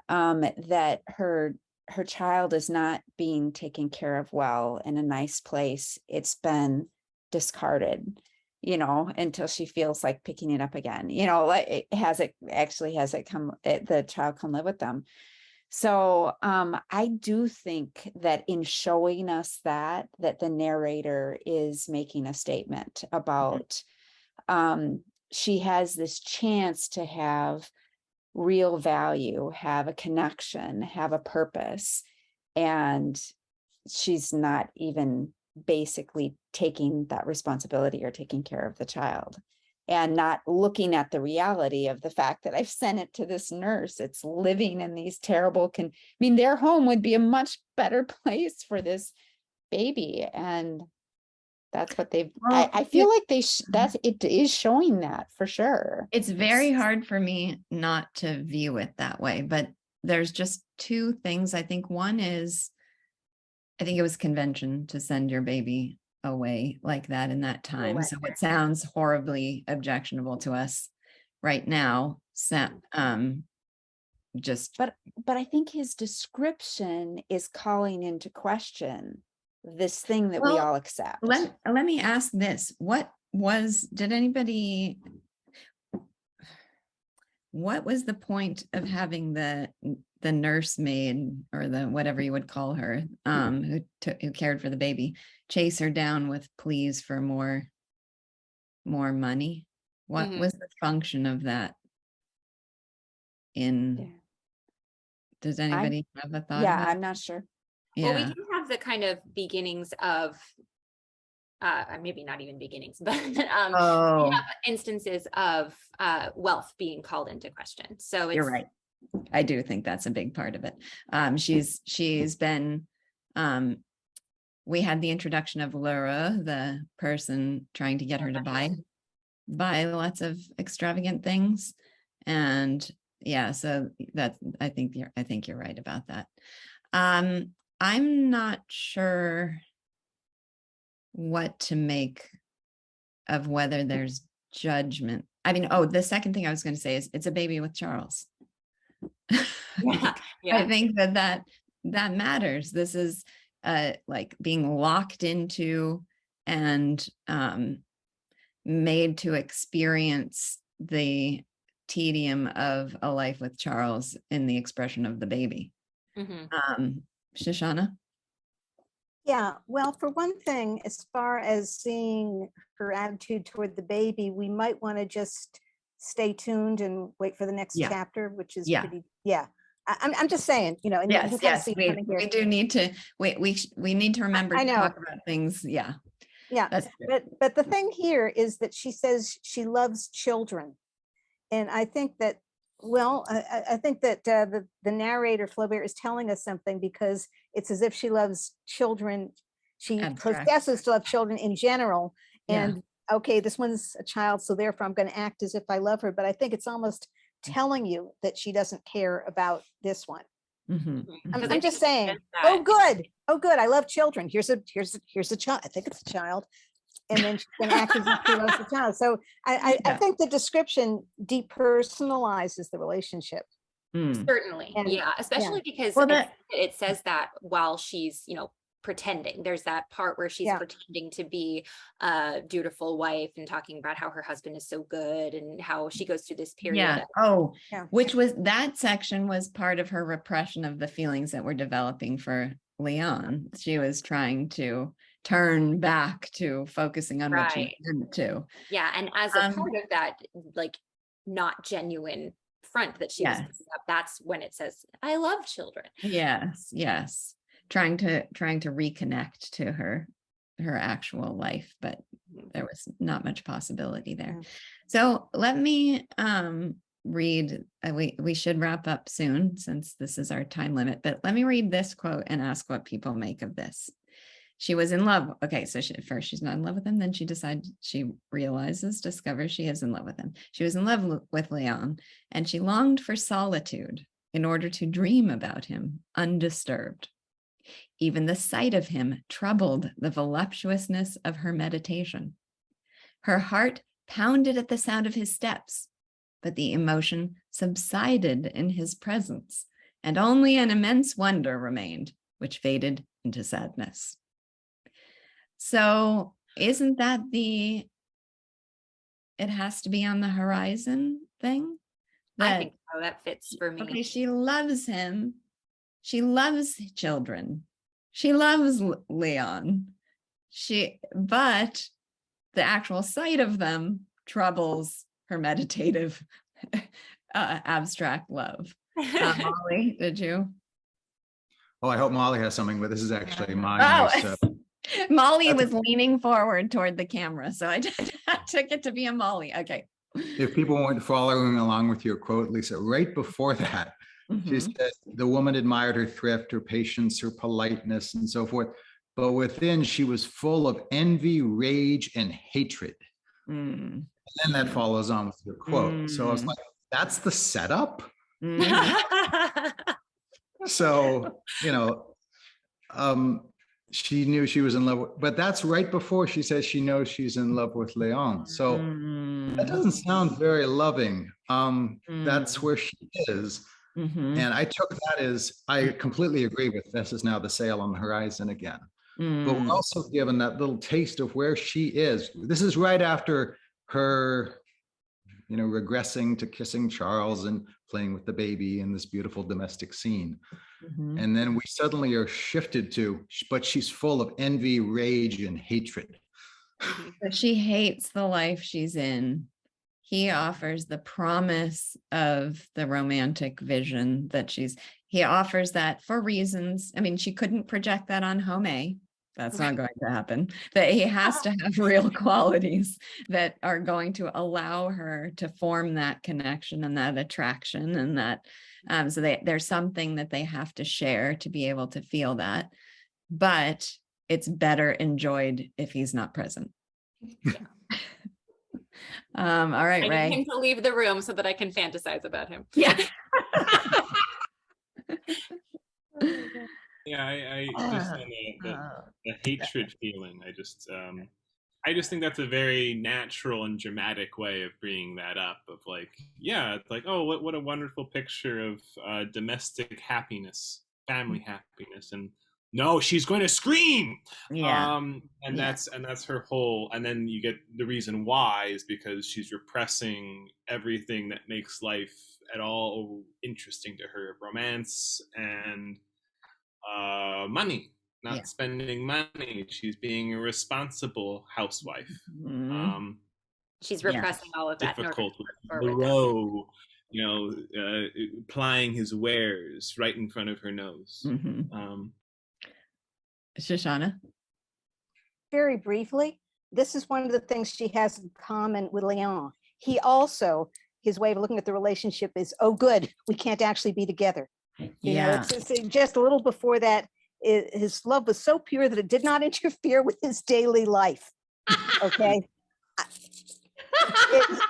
S6: that her child is not being taken care of well in a nice place. It's been discarded, you know, until she feels like picking it up again, you know, like the child come live with them. So I do think that in showing us that the narrator is making a statement about she has this chance to have real value, have a connection, have a purpose, and she's not even basically taking that responsibility or taking care of the child, and not looking at the reality of the fact that I've sent it to this nurse. It's living in these terrible I mean, their home would be a much better place for this baby, and that's what they've I feel like it is showing that for sure.
S1: It's very hard for me not to view it that way, but there's just two things. I think one is, I think it was convention to send your baby away like that in that time. So it sounds horribly objectionable to us right now. So, but
S6: I think his description is calling into question this thing that we all accept.
S1: Let me ask this. What was the point of having the nursemaid, or the whatever you would call her, who cared for the baby, chase her down with pleas for more money? What was the function of that? Does anybody have a thought?
S6: Yeah, I'm not sure.
S2: Well, we do have the kind of beginnings of maybe not even beginnings, but we have instances of wealth being called into question. So
S1: you're right. I do think that's a big part of it. She's been, we had the introduction of Laura, the person trying to get her to buy lots of extravagant things. And so that's, I think you're right about that. I'm not sure what to make of whether there's judgment. I mean, the second thing I was going to say is it's a baby with Charles. I think that matters. This is like being locked into and made to experience the tedium of a life with Charles in the expression of the baby. Shoshana?
S5: Yeah, well, for one thing, as far as seeing her attitude toward the baby, we might want to just stay tuned and wait for the next chapter, which is I'm just saying, you know, and you can
S1: Yes,
S5: kind of
S1: yes,
S5: see
S1: we
S5: coming here.
S1: do need to, we need to remember
S5: I
S1: to
S5: know.
S1: talk about things. Yeah,
S5: Yeah,
S1: that's true.
S5: but the thing here is that she says she loves children. And I think that, well, I think that the narrator Flaubert is telling us something, because it's as if she loves children. She
S1: Abstract.
S5: professes to love children in general.
S1: Yeah.
S5: And okay, this one's a child, so therefore I'm going to act as if I love her. But I think it's almost telling you that she doesn't care about this one.
S1: Mhm,
S2: Because
S1: mhm.
S5: I'm just saying,
S2: says
S5: oh,
S2: that.
S5: good. I love children. Here's a child. I think it's a child. And then she's going to act as if she loves the child. So I
S1: Yeah.
S5: think the description depersonalizes the relationship.
S1: Mm.
S2: Certainly,
S5: And-
S2: yeah, especially because
S1: Well, that-
S2: it says that while she's, you know, pretending. There's that part where she's
S5: Yeah.
S2: pretending to be a dutiful wife and talking about how her husband is so good and how she goes through this period.
S1: Yeah. Oh,
S5: Yeah.
S1: which was, that section was part of her repression of the feelings that were developing for Leon. She was trying to turn back to focusing on what she
S2: Right.
S1: didn't to.
S2: Yeah, and as a
S1: Um,
S2: part of that, like, not genuine front that she was
S1: Yes.
S2: putting up, that's when it says, "I love children."
S1: Yes, yes. Trying to reconnect to her actual life, but there was not much possibility there.
S5: Mm.
S1: So let me read, we should wrap up soon since this is our time limit, but let me read this quote and ask what people make of this. She was in love. Okay, so first she's not in love with him, then she discovers she is in love with him. She was in love with Leon, and she longed for solitude in order to dream about him undisturbed. Even the sight of him troubled the voluptuousness of her meditation. Her heart pounded at the sound of his steps, but the emotion subsided in his presence, and only an immense wonder remained, which faded into sadness. So isn't that it has to be on the horizon thing?
S2: I think so, that fits for me.
S1: Okay, she loves him. She loves children. She loves Leon. But the actual sight of them troubles her meditative, abstract love. Molly, did you?
S7: Oh, I hope Molly has something, but this is actually mine.
S1: Oh, Molly was leaning forward toward the camera, so I took it to be a Molly. Okay.
S7: If people weren't following along with your quote, Lisa, right before that, she
S1: Mhm.
S7: said the woman admired her thrift, her patience, her politeness, and so forth. But within, she was full of envy, rage, and hatred.
S1: Mm.
S7: And then that follows on with your quote. So I was
S1: Mm.
S7: like, that's the setup.
S1: Mhm.
S7: So, she knew she was in love with, but that's right before she says she knows she's in love with Leon. So that
S1: Mm.
S7: doesn't sound very loving. That's where she is.
S1: Mhm.
S7: And I took that as, I completely agree with this is now the sail on the horizon again. But
S1: Mm.
S7: we're also given that little taste of where she is. This is right after her, regressing to kissing Charles and playing with the baby in this beautiful domestic scene.
S1: Mhm.
S7: And then we suddenly are shifted to, but she's full of envy, rage, and hatred.
S1: But she hates the life she's in. He offers the promise of the romantic vision that he offers that for reasons. I mean, she couldn't project that on Homais. That's not going to happen. That he has to have real qualities that are going to allow her to form that connection and that attraction, and that so there's something that they have to share to be able to feel that. But it's better enjoyed if he's not present. All right,
S2: I
S1: Ray.
S2: need him to leave the room so that I can fantasize about him.
S1: Yeah.
S3: Yeah, I just on the hatred feeling. I just think that's a very natural and dramatic way of bringing that up. Of like, yeah, it's like, oh, what a wonderful picture of domestic happiness, family happiness, and no, she's going to scream.
S1: Yeah.
S3: And
S1: Yeah.
S3: that's her whole. And then you get the reason why is because she's repressing everything that makes life at all interesting to her, romance and money, not
S1: Yeah.
S3: spending money. She's being a responsible housewife.
S1: Mhm.
S2: She's
S1: Yeah.
S2: repressing all of that in order to
S3: Difficult with
S2: move forward.
S3: Moreau plying his wares right in front of her nose.
S1: Shoshana?
S5: Very briefly, this is one of the things she has in common with Leon. He also, his way of looking at the relationship is, oh, good, we can't actually be together. You know, it's just a little before that, his love was so pure that it did not interfere with his daily life. Okay.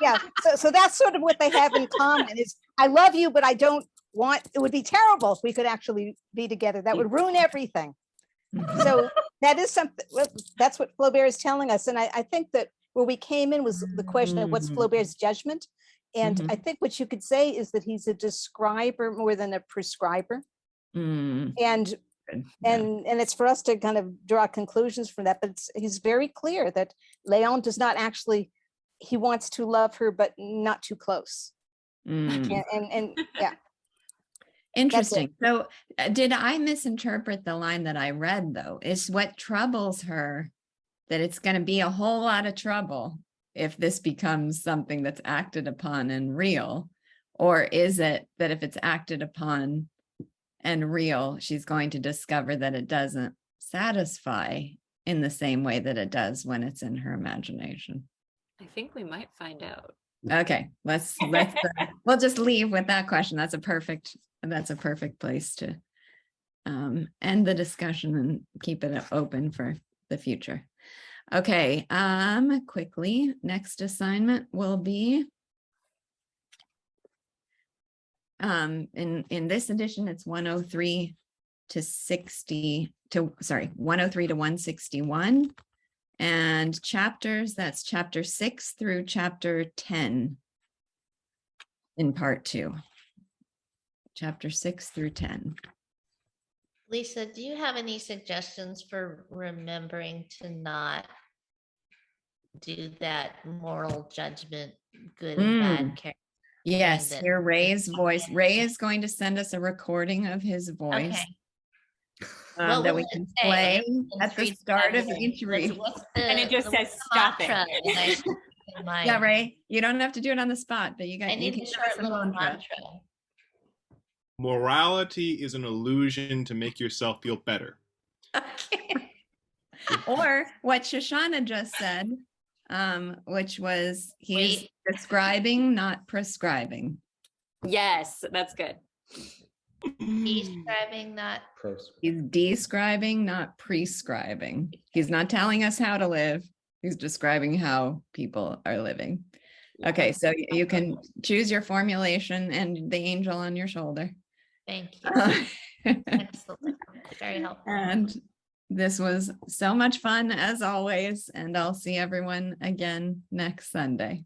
S5: Yeah. So that's sort of what they have in common is, I love you, but I don't want, it would be terrible if we could actually be together. That would ruin everything. So that is something, well, that's what Flaubert is telling us. And I think that where we came in was the question of what's Flaubert's judgment. And I think what you could say is that he's a describer more than a prescriber. And it's for us to kind of draw conclusions from that, but he's very clear that Leon does not actually, he wants to love her, but not too close. And yeah.
S1: Interesting. So did I misinterpret the line that I read though? Is what troubles her that it's going to be a whole lot of trouble if this becomes something that's acted upon and real? Or is it that if it's acted upon and real, she's going to discover that it doesn't satisfy in the same way that it does when it's in her imagination?
S2: I think we might find out.
S1: Okay, let's we'll just leave with that question. That's a perfect place to end the discussion and keep it open for the future. Okay, quickly, next assignment will be in this edition, it's 103 to 161. And chapters, that's chapter 6 through chapter 10 in part 2. Chapter 6 through 10.
S8: Lisa, do you have any suggestions for remembering to not do that moral judgment, good and bad character?
S1: Yes,
S8: that-
S1: hear Ray's voice. Ray is going to send us a recording of his voice.
S8: Okay.
S1: That we can play at the start of each read.
S2: And it just says, "Stop it."
S1: Yeah, Ray, you don't have to do it on the spot, but you
S8: I need
S1: can
S8: a
S1: give
S8: short
S1: us a
S8: little
S1: mantra.
S8: mantra.
S3: Morality is an illusion to make yourself feel better.
S1: Okay. Or what Shoshana just said, which was he's describing, not prescribing.
S2: Yes, that's good.
S8: Describing that.
S1: He's describing, not prescribing. He's not telling us how to live. He's describing how people are living. Okay, so you can choose your formulation and the angel on your shoulder.
S8: Thank you. Excellent. Very helpful.
S1: And this was so much fun as always, and I'll see everyone again next Sunday.